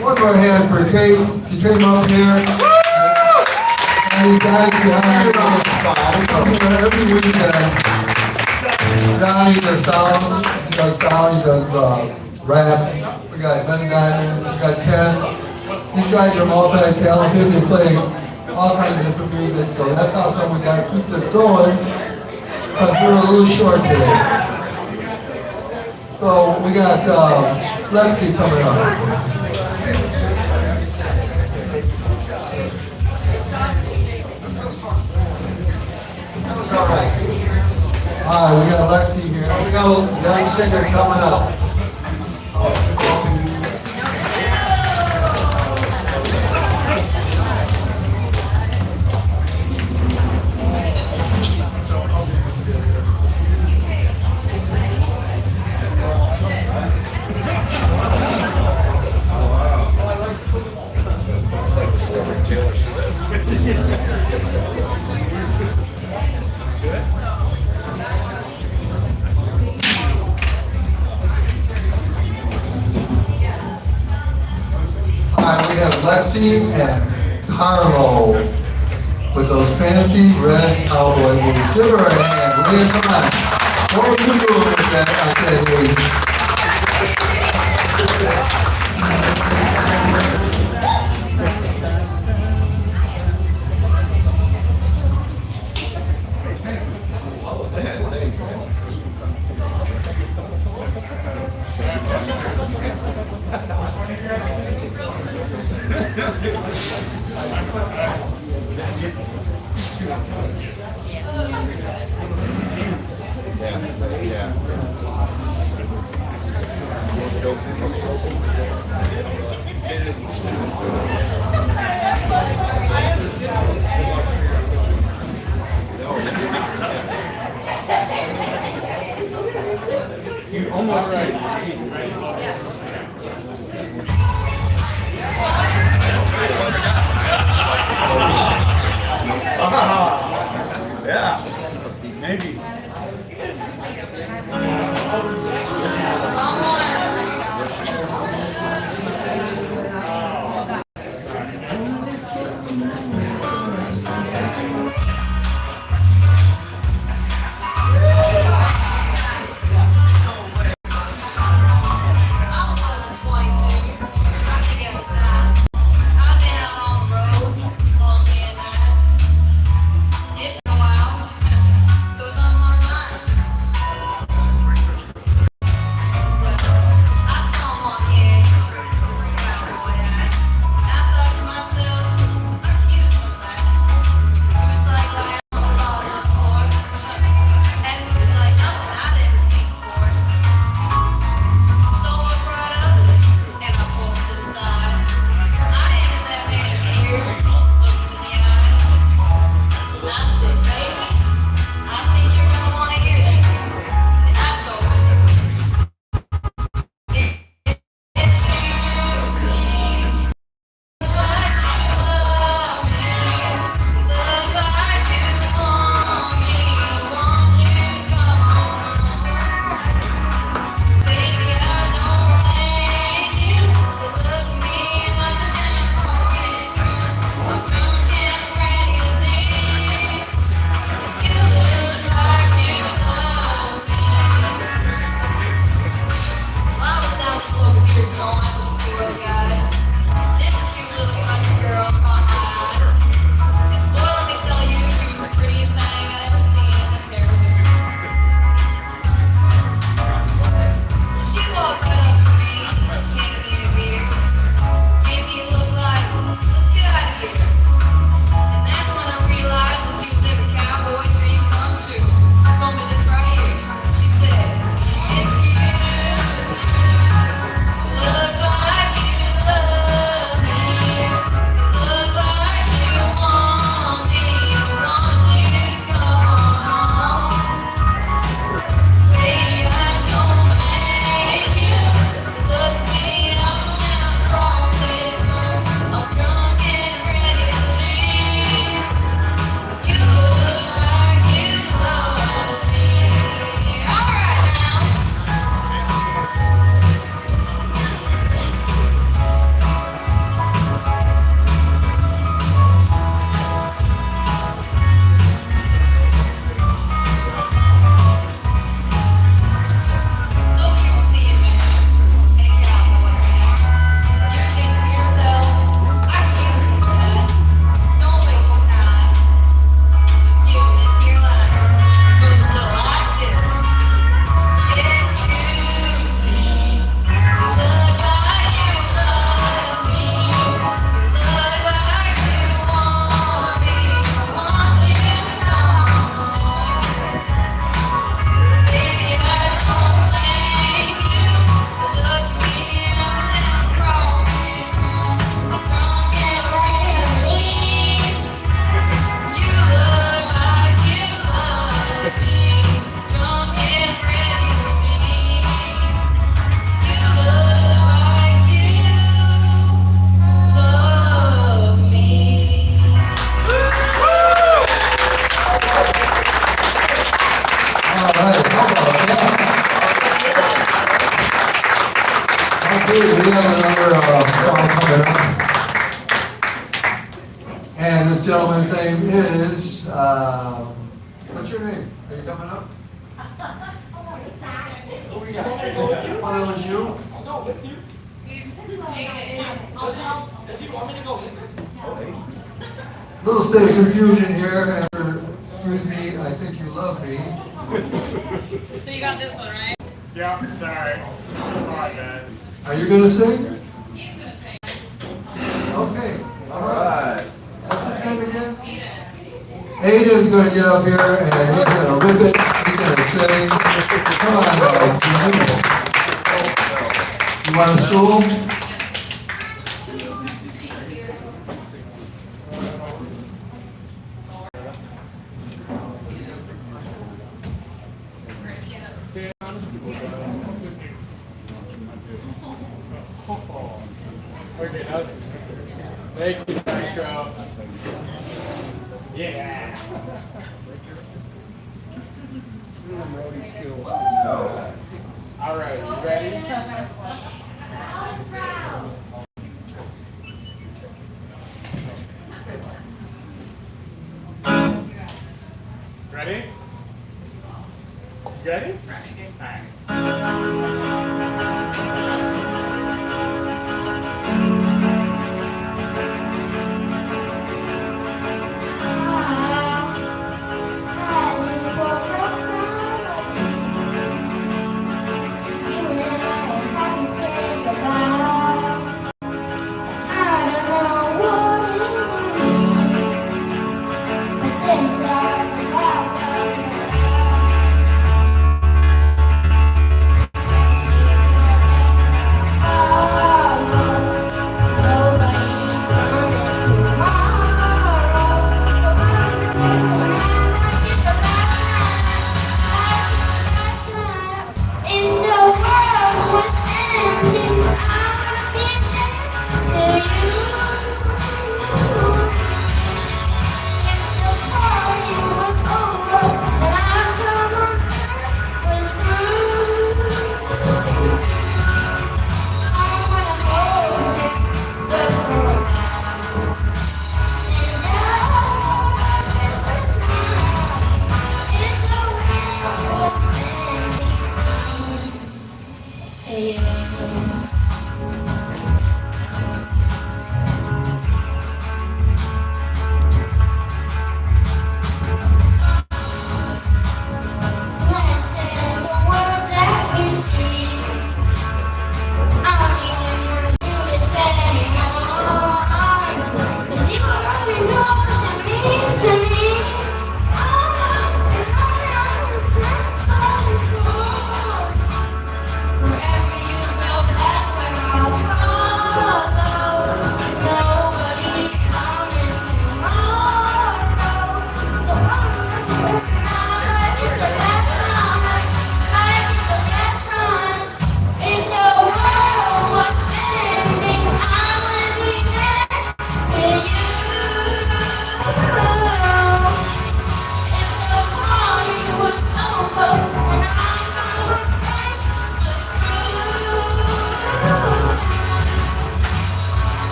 One more hand for Kate. She came up here. And you guys behind her on the spot. Every weekend, Johnny does sound, he does rap. We got Ben Diamond, we got Ken. These guys are multi-talented. They play all kinds of different music. So that's how come we got to keep this going. Because we're a little short today. So we got Lexi coming up. It's all right. Hi, we got Lexi here. We got a young singer coming up. Hi, we have Lexi and Carlo with those fancy red cowboy boots. Give her a hand. Maria, come on. What were you doing with that at that age? You almost right. Yeah, maybe. Okay, we have another song coming up. And this gentleman's name is, what's your name? Are you coming up? Oh, that was you? Little state of confusion here, and excuse me, I think you love me. So you got this one, right? Yeah, sorry. Sorry, man. Are you gonna sing? He's gonna say. Okay, all right. What's his name again? Aiden's gonna get up here and he's gonna rip it, he's gonna sing. Come on, guys. You want a stool? Okay, thank you, Nitro. Yeah. Roadie skills. All right, you ready? Ready? You ready? Nice. Inside the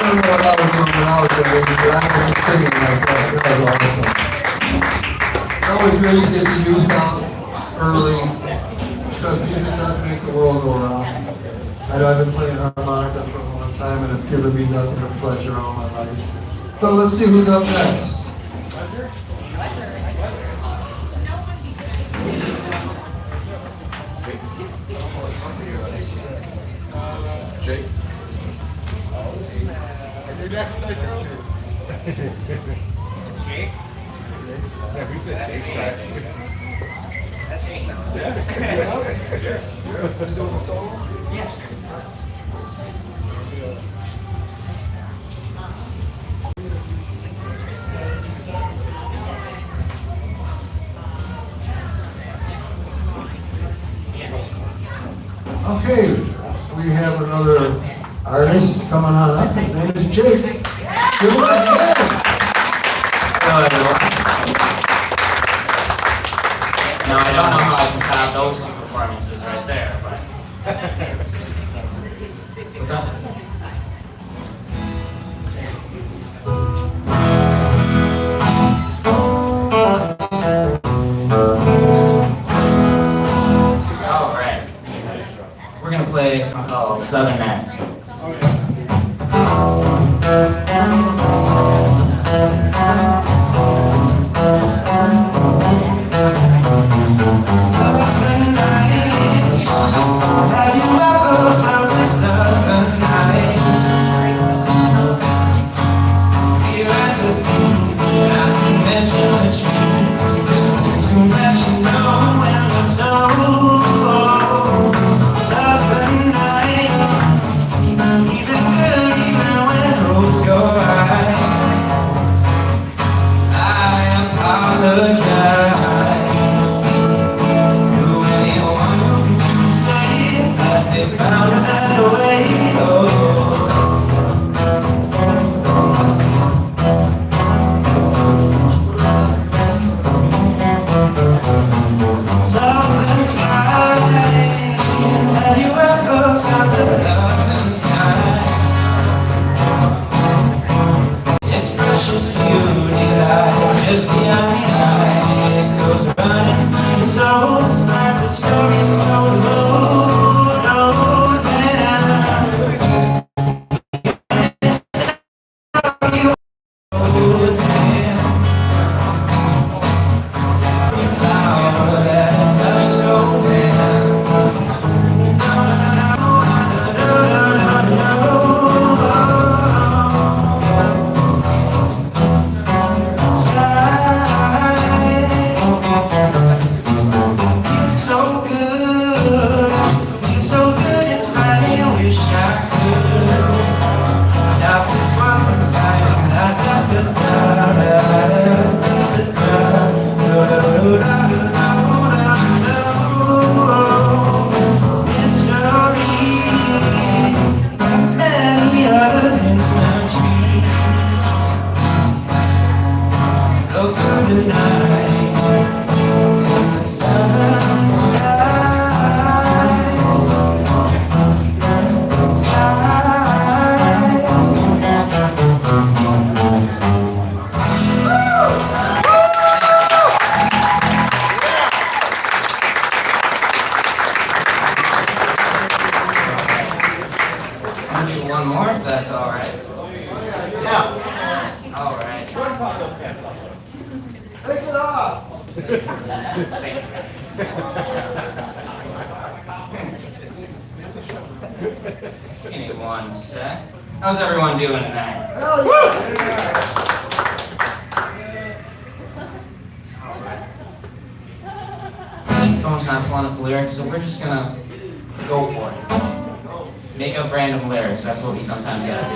don't know what I was doing when I was your age, but I was singing like that. That was awesome. It's always great to get the youth out early because music does make the world go round. I know I've been playing harmonica for a long time and it's given me nothing but pleasure all my life. So let's see who's up next. Jake? You're next, Nitro. Jake? Yeah, we said Jake. That's Jake now. Yeah. You doing a solo? Yeah. Okay, we have another artist coming on up. His name is Jake. Good luck, Jake. Hello, everyone. Now, I don't know how I can top those two performances right there, but... What's up? All right. We're gonna play a song called Southern Nights. Have you ever found a southern night? Here as a beach, not to mention the trees, listening to that you know and the soul. Southern night, even good, even when roads go right. I apologize. They found a better way, Southern sky, have you ever found the southern sky? It's precious to you, delight, just beyond the eye. It goes running through the soul, like the stories told of old. One more, if that's all right. Yeah. All right. Take it off. Give me one sec. How's everyone doing tonight? Hell yeah. All right. Phone's not pulling up the lyrics, so we're just gonna go for it. Make up random lyrics, that's what we sometimes gotta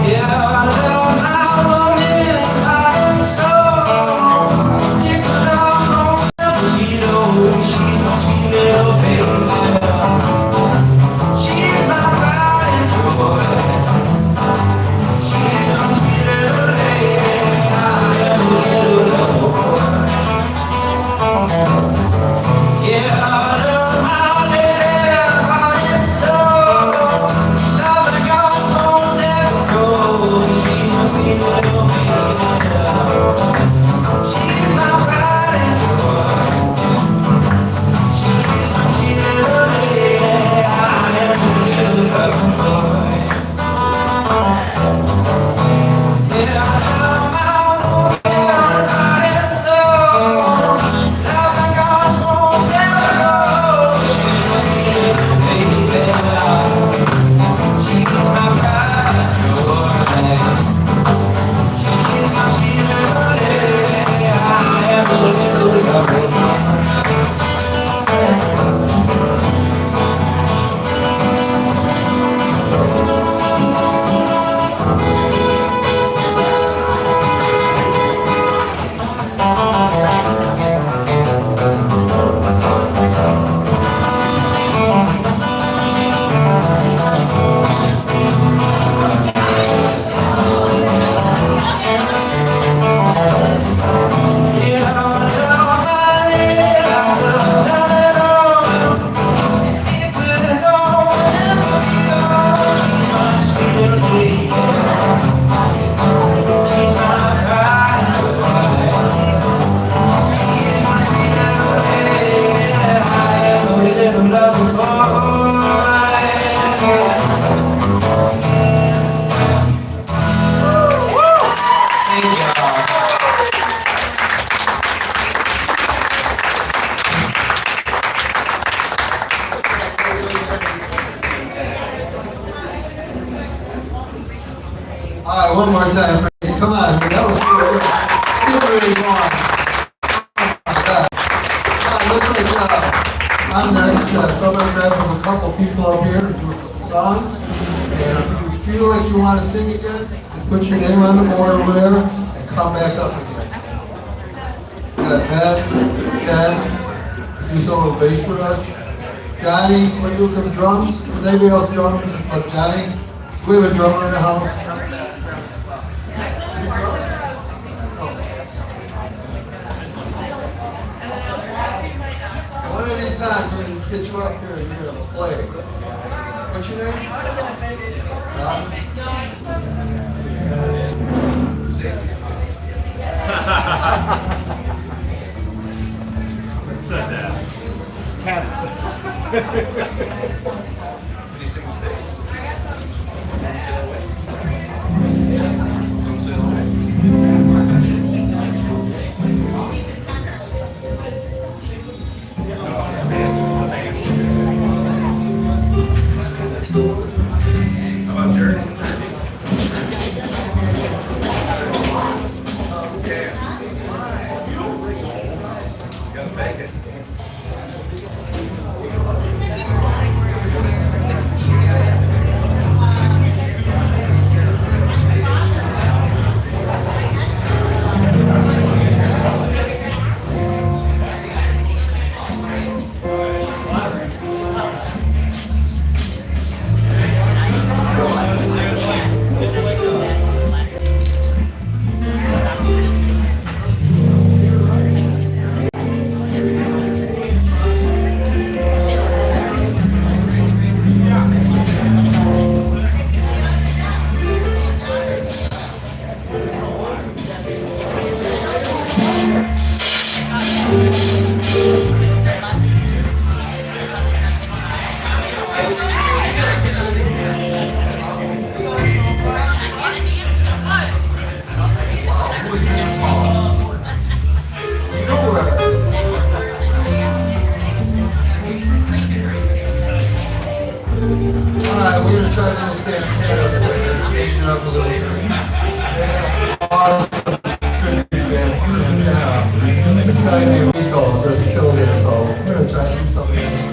Yeah, I love my sweet little baby. She's my pride and joy. She's my sweet little lady. I am her little boy. Yeah, I found my own heart and soul. Love like ours won't never go. She's my sweet little baby. She's my pride and joy. She's my sweet little lady. I am her little boy. All right, one more time. Frankie. Come on, man. That was good. Still really long. Looks like I'm next. So I'm going to grab a couple people up here and do some songs. And if you feel like you want to sing again, just put your name on the board over there and come back up again. We got Matt, Ken, do some of the bass with us. Johnny, we're doing some drums. Does anybody else drums but Johnny? We have a drummer in the house. One of these times, we're going to get you up here and you're going to play. What's your name? Who said that? How about Jerry? Gotta make it. Alright, we're gonna try a little Santana, change it up a little bit. Yeah, awesome tribute band to Santana. This guy named Rico just killed it, so we're gonna try to do something else.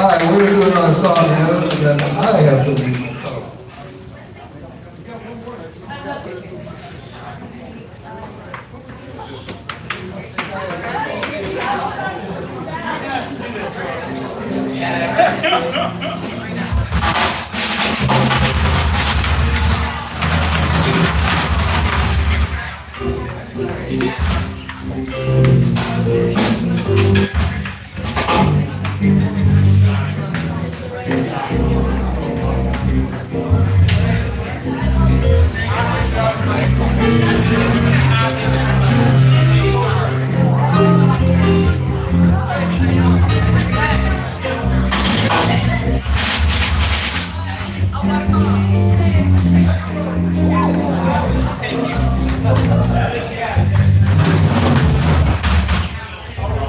Alright, we're doing our song here, and then I have to read my song.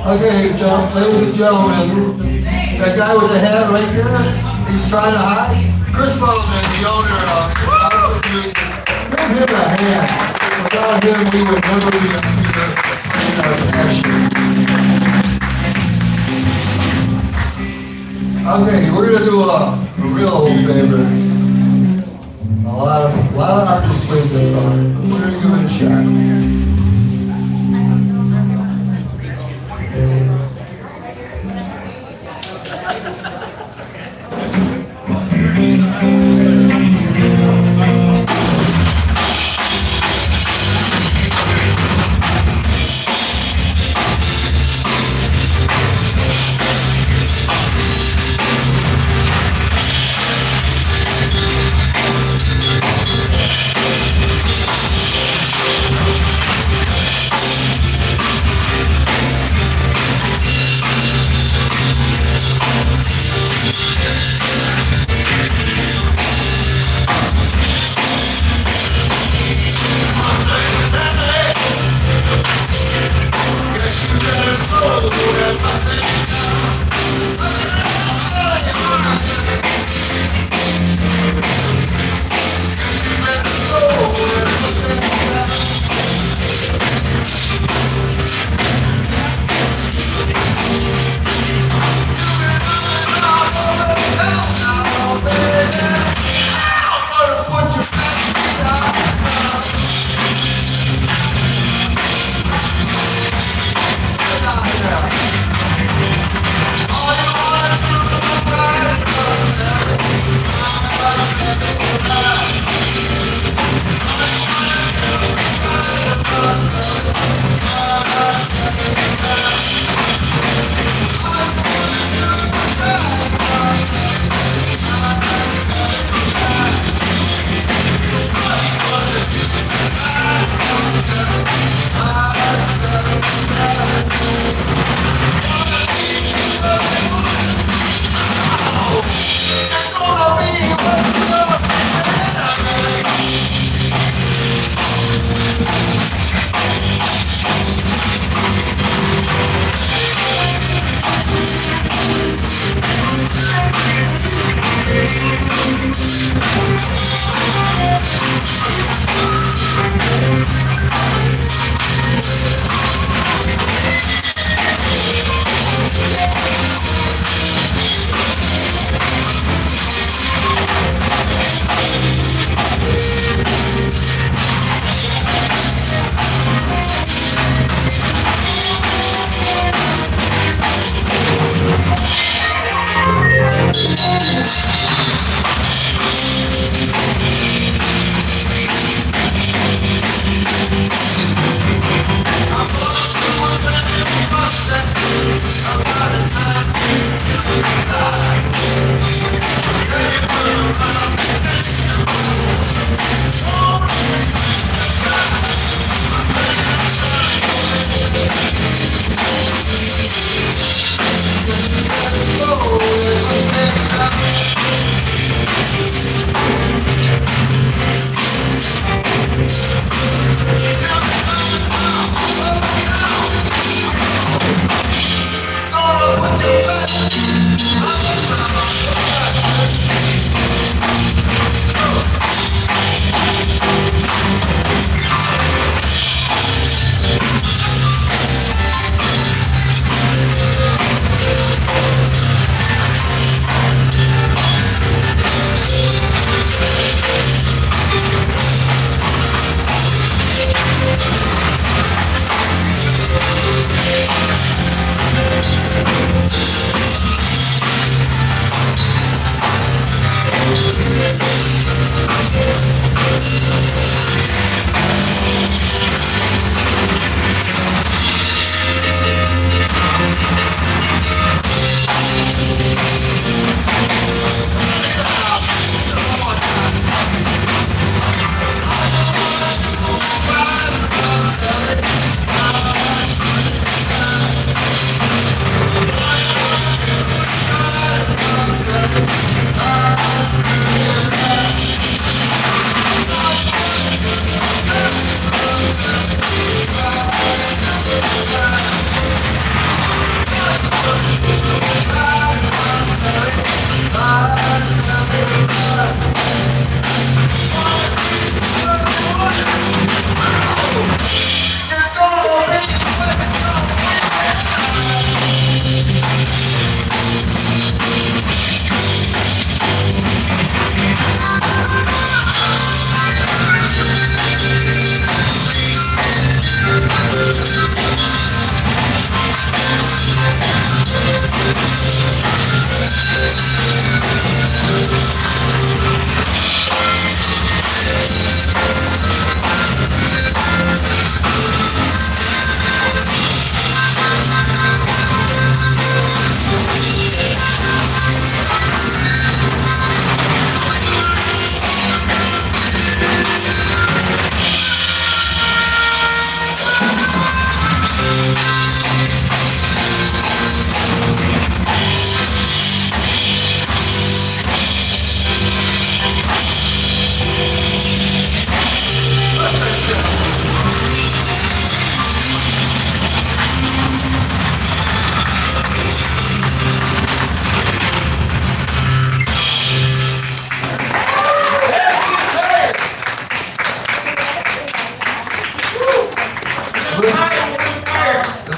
Okay, ladies and gentlemen, that guy with the hat right there, he's trying to hide. Chris Bowman, the owner of House of Music, give him a hand. Without him, we would never be able to play our passion. Okay, we're gonna do a real old favorite. A lot of artists play this song. We're gonna give it a shot.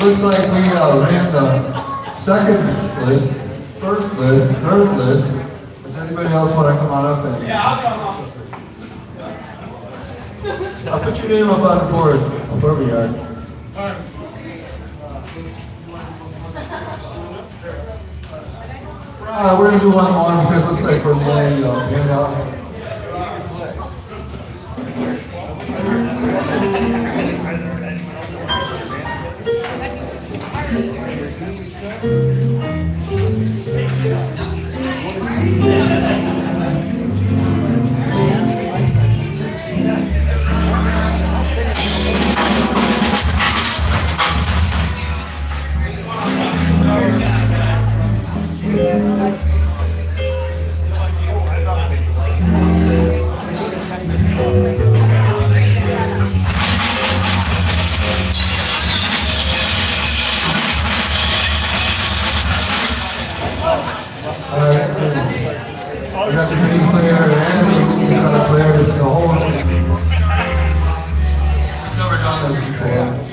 looks like we ran the second list, first list, third list. Does anybody else want to come on up and? Yeah, I'll come up. I'll put your name up on the board, where we are. We're gonna do one more because it looks like we're laying handout. We got the main player and the other player that's the whole thing. I've never done this before.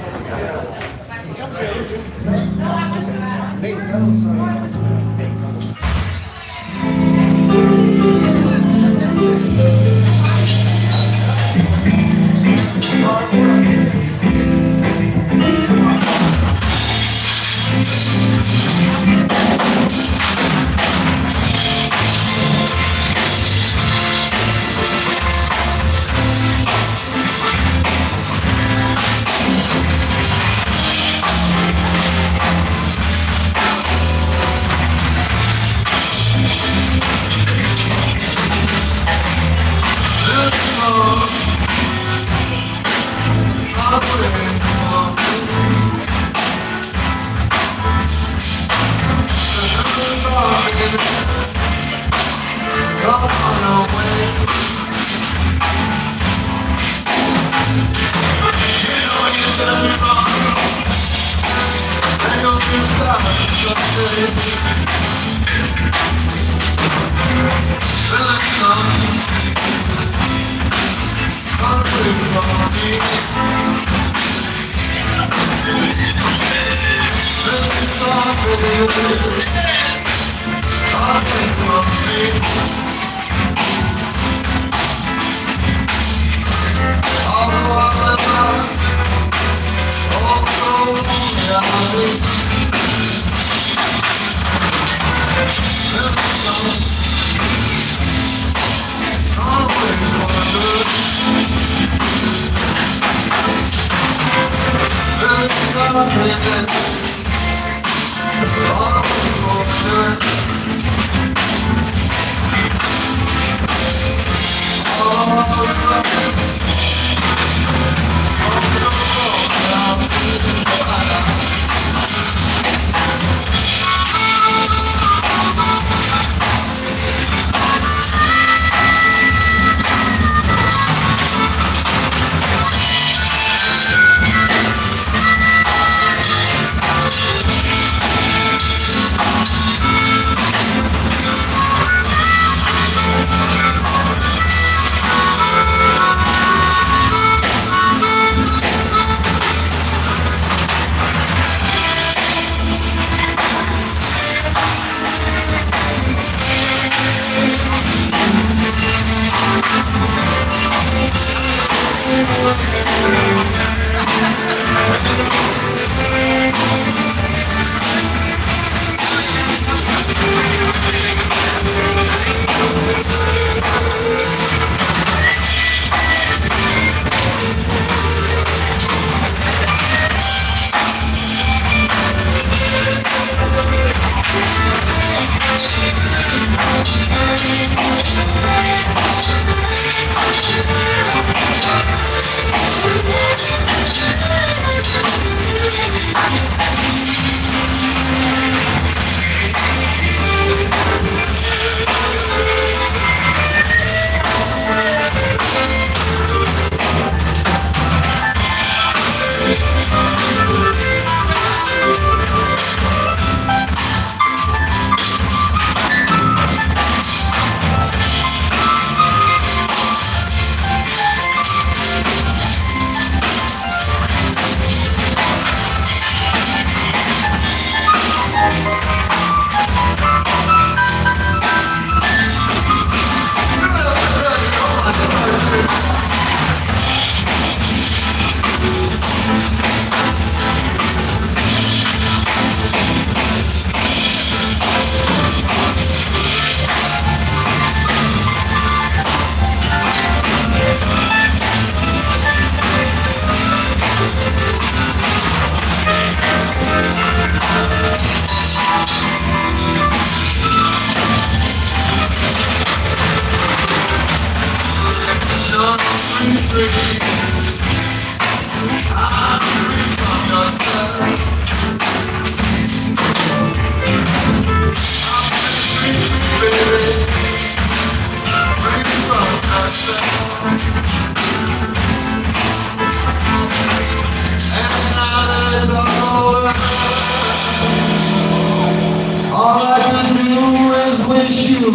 All I can do is wish you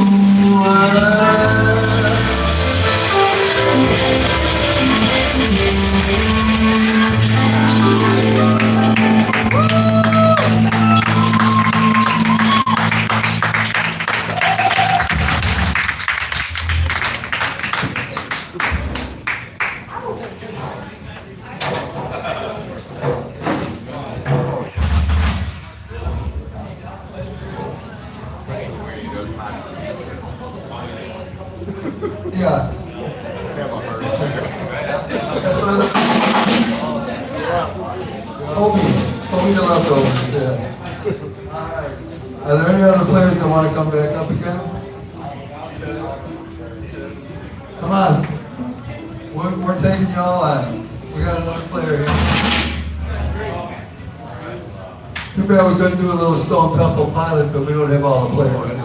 were. Yeah. Kobe the leftovers, yeah. Are there any other players that want to come back up again? Come on. We're taking you all on. We got another player here. Too bad we couldn't do a little Stone Temple Pilot, but we don't have all the players anyway.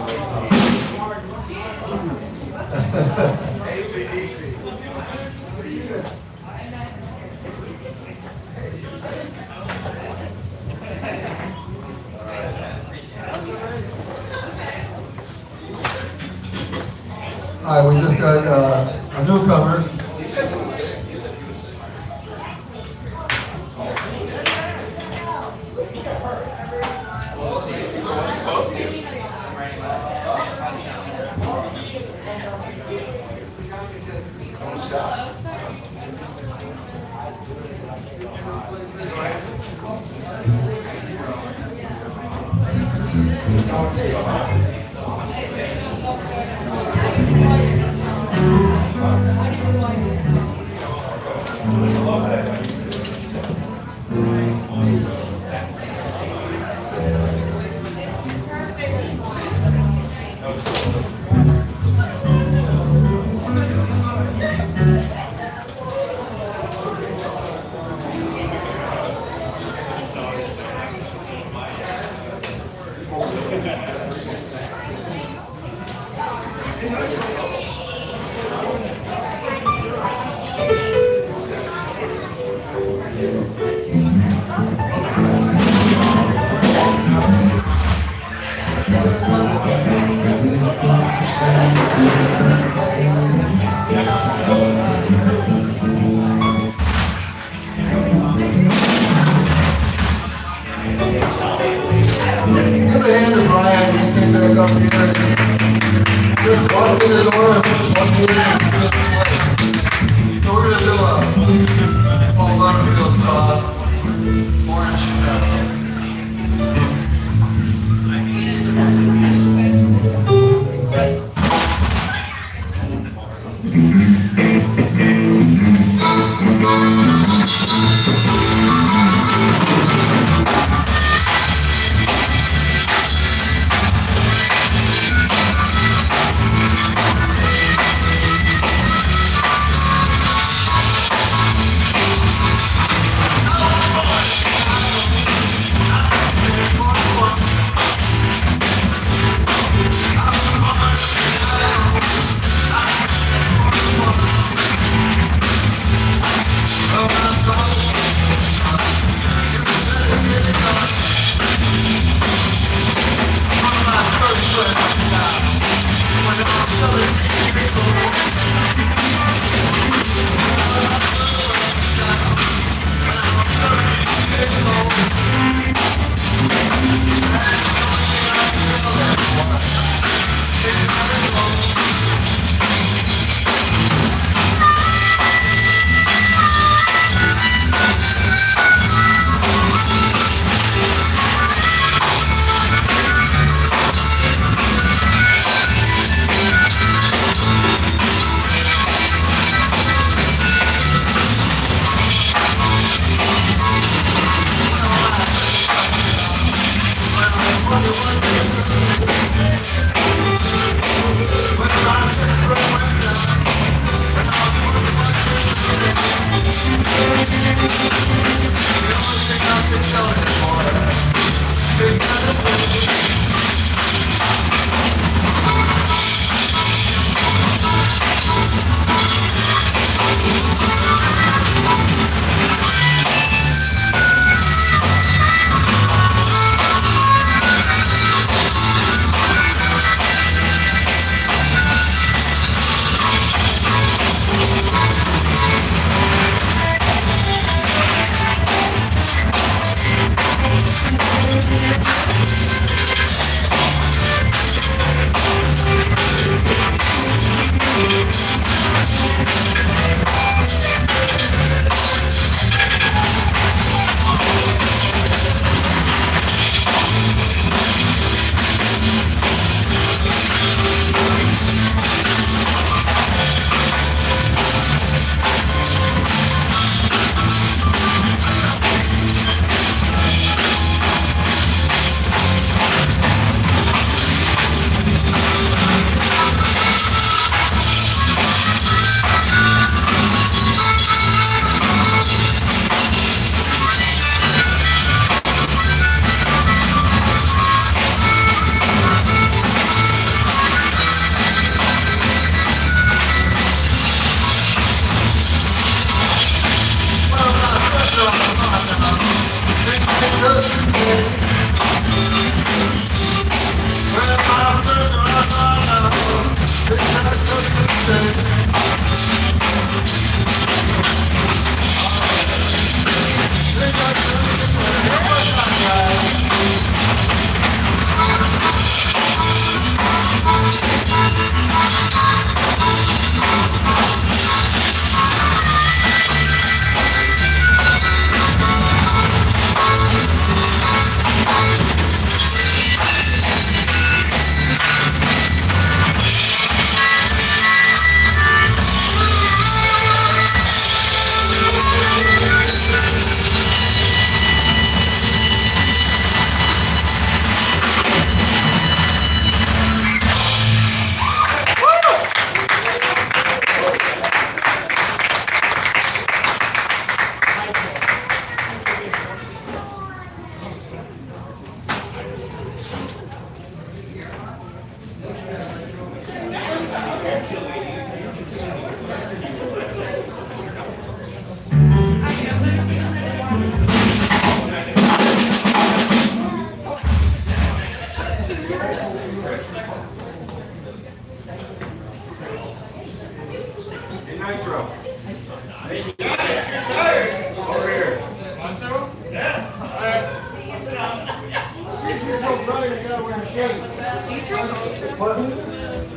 All right, we just got a newcomer. Just walk in the door and walk in and play. So we're gonna do a Paul Butterfield song, Orange.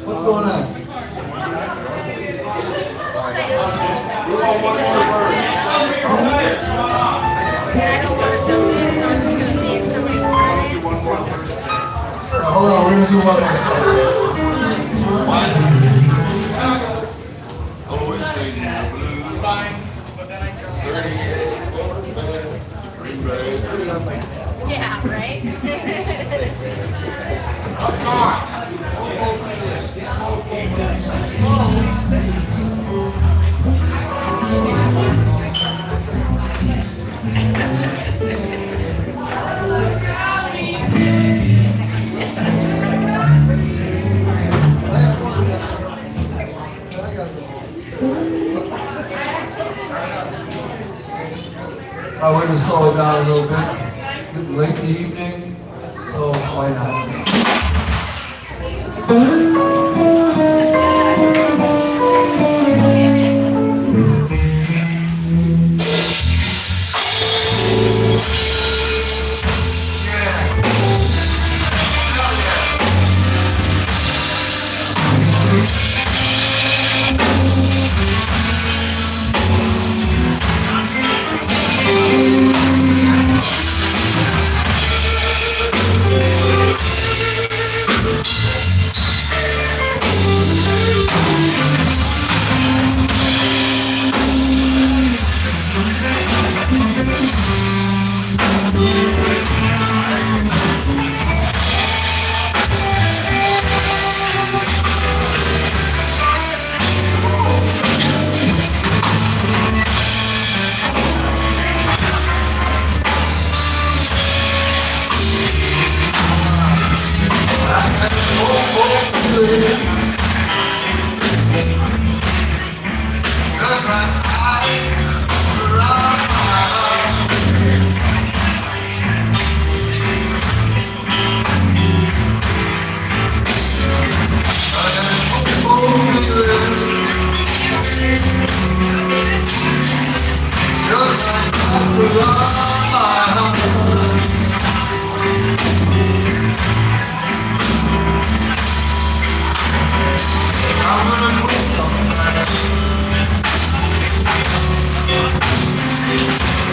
What's going on? Hold on, we're gonna do one Always say blue. Yeah, right? We're gonna slow it down a little bit. Getting late in the evening, so why not?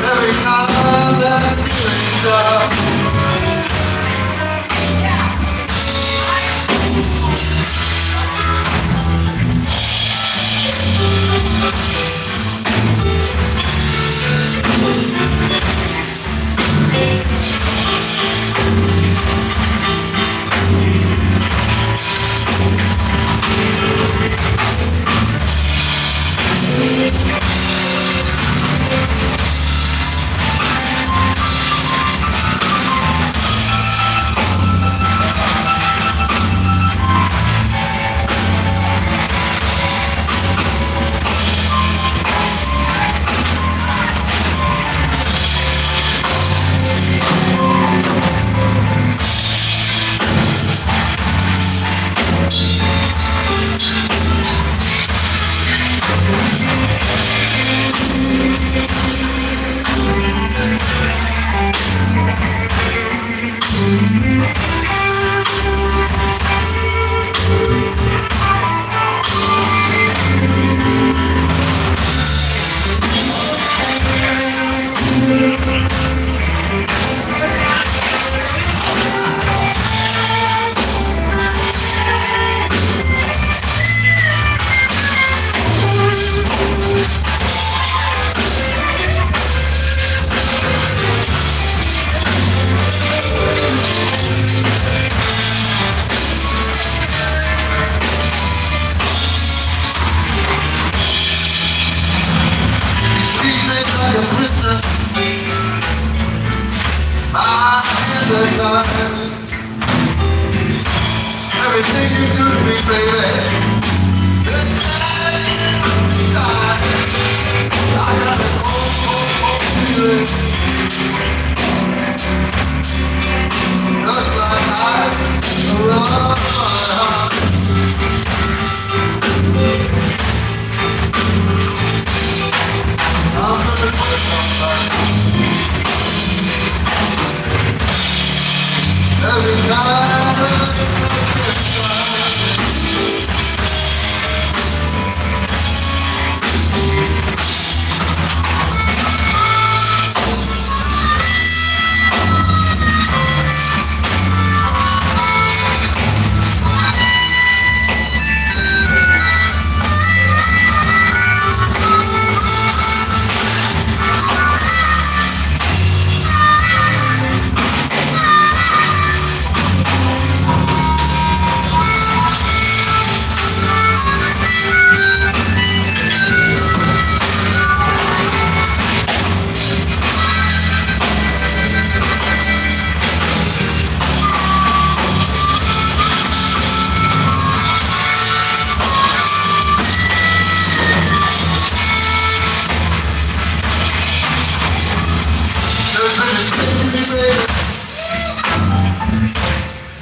Every time that feeling's up, time. Everything you do to me, baby. This time, I got a cold feeling. Just like I run. I'm gonna put somebody. Every time.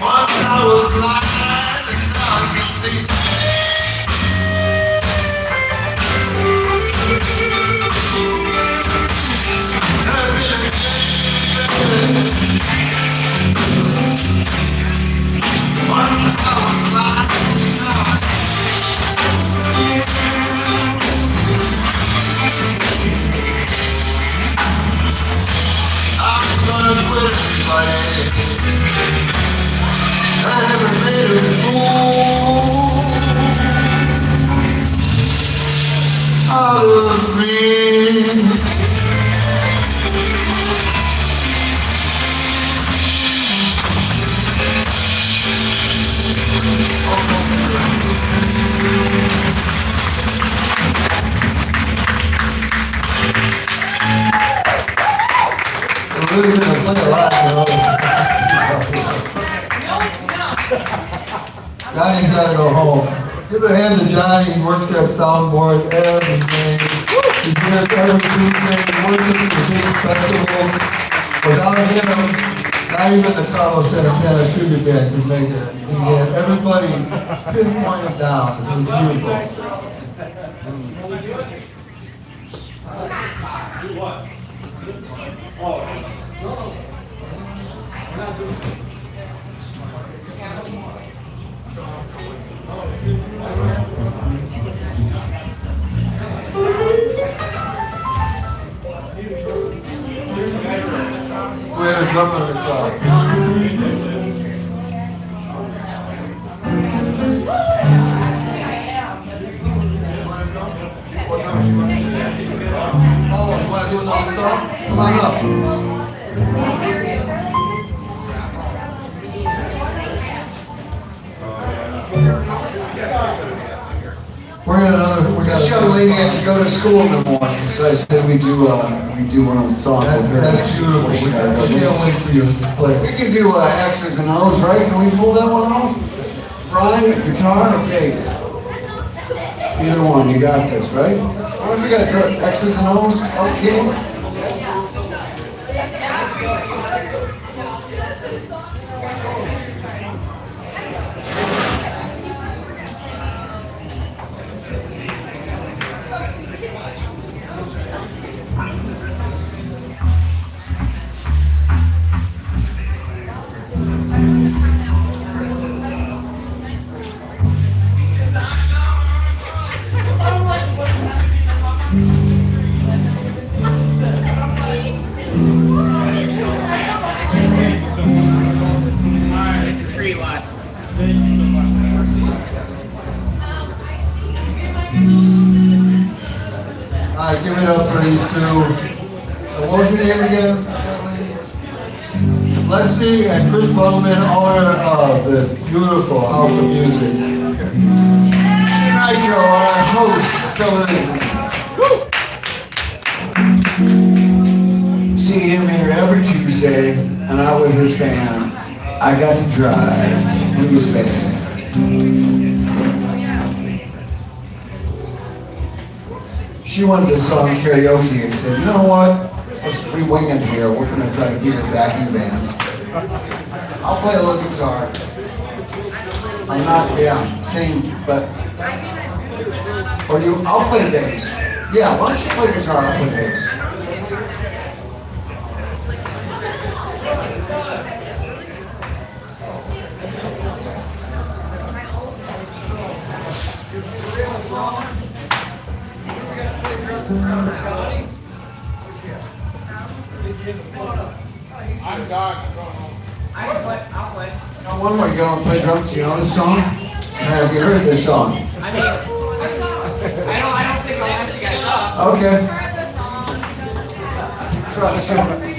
Once I was blind and now I can see. Once I was blind and now I I'm gonna quit everybody. I never made a fool out of me. We're really gonna play a lot, you know. Johnny's gotta go home. Give a hand to Johnny, he works that soundboard every day. He's here every Tuesday, he works at the big festivals. Without him, not even the Carlos Santana tribute band could make it. He had everybody pinpointed down, it was beautiful. We had a drummer in the car. Oh, you want to do another song? Come on up. This young lady has to go to school in the morning, so I said we do one of the songs with her. That's beautiful. We can't wait for you to play. We can do X's and O's, right? Can we pull that one off? Brian, guitar or bass? Either one, you got this, right? What if we got X's and O's? Okay. Alright, give it up for these two. So what was your name again? Lexi and Chris Buttleman, owner of the beautiful House of Music. Nitro, our host, filling in. See him here every Tuesday and out with his band. I got to drive blues band. She wanted this song karaoke and said, you know what? We wing it here. We're gonna try to be your backing band. I'll play a little guitar. I'm not, yeah, same, but. Or I'll play the bass. Yeah, why don't you play guitar? I'll play bass. I'm done. I'm going home. I'll play. One more, you gonna play drums? Do you know this song? Have you heard this song? I mean, I don't think I'll ask you guys up. Okay. Trust you.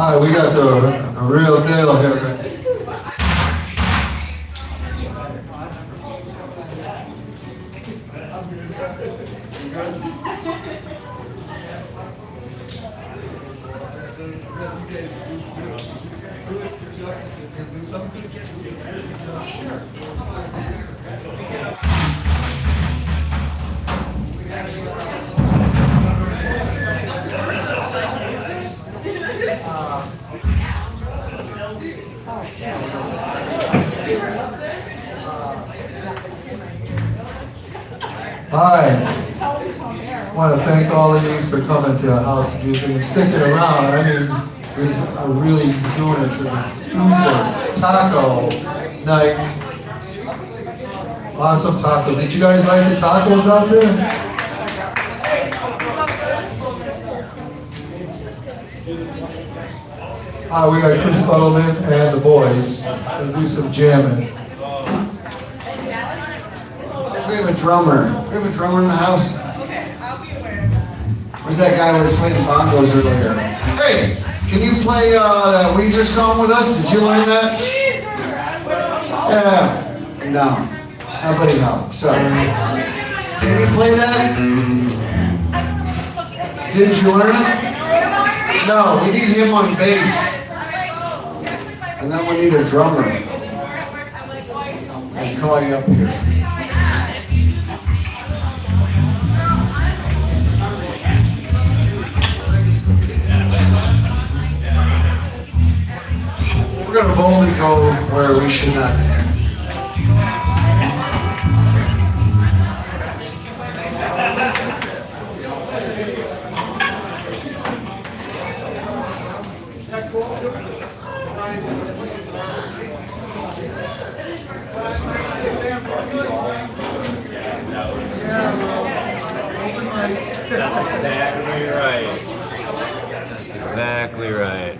All right, we got the real deal here. All right. I want to thank all of you for coming to House of Juice and sticking around. I mean, we are really doing it for the Tuesday taco night. Awesome tacos. Did you guys like the tacos out there? We got Chris Buttleman and the boys. Gonna do some jamming. We have a drummer. We have a drummer in the house. Where's that guy who was playing bongos earlier? Hey, can you play that Weezer song with us? Did you learn that? Yeah. No. Nobody knows. So, can you play that? Didn't you learn it? No, we need him on bass. And then we need a drummer. I'll call you up here. We're going to boldly go where we should not. That's exactly right. That's exactly right.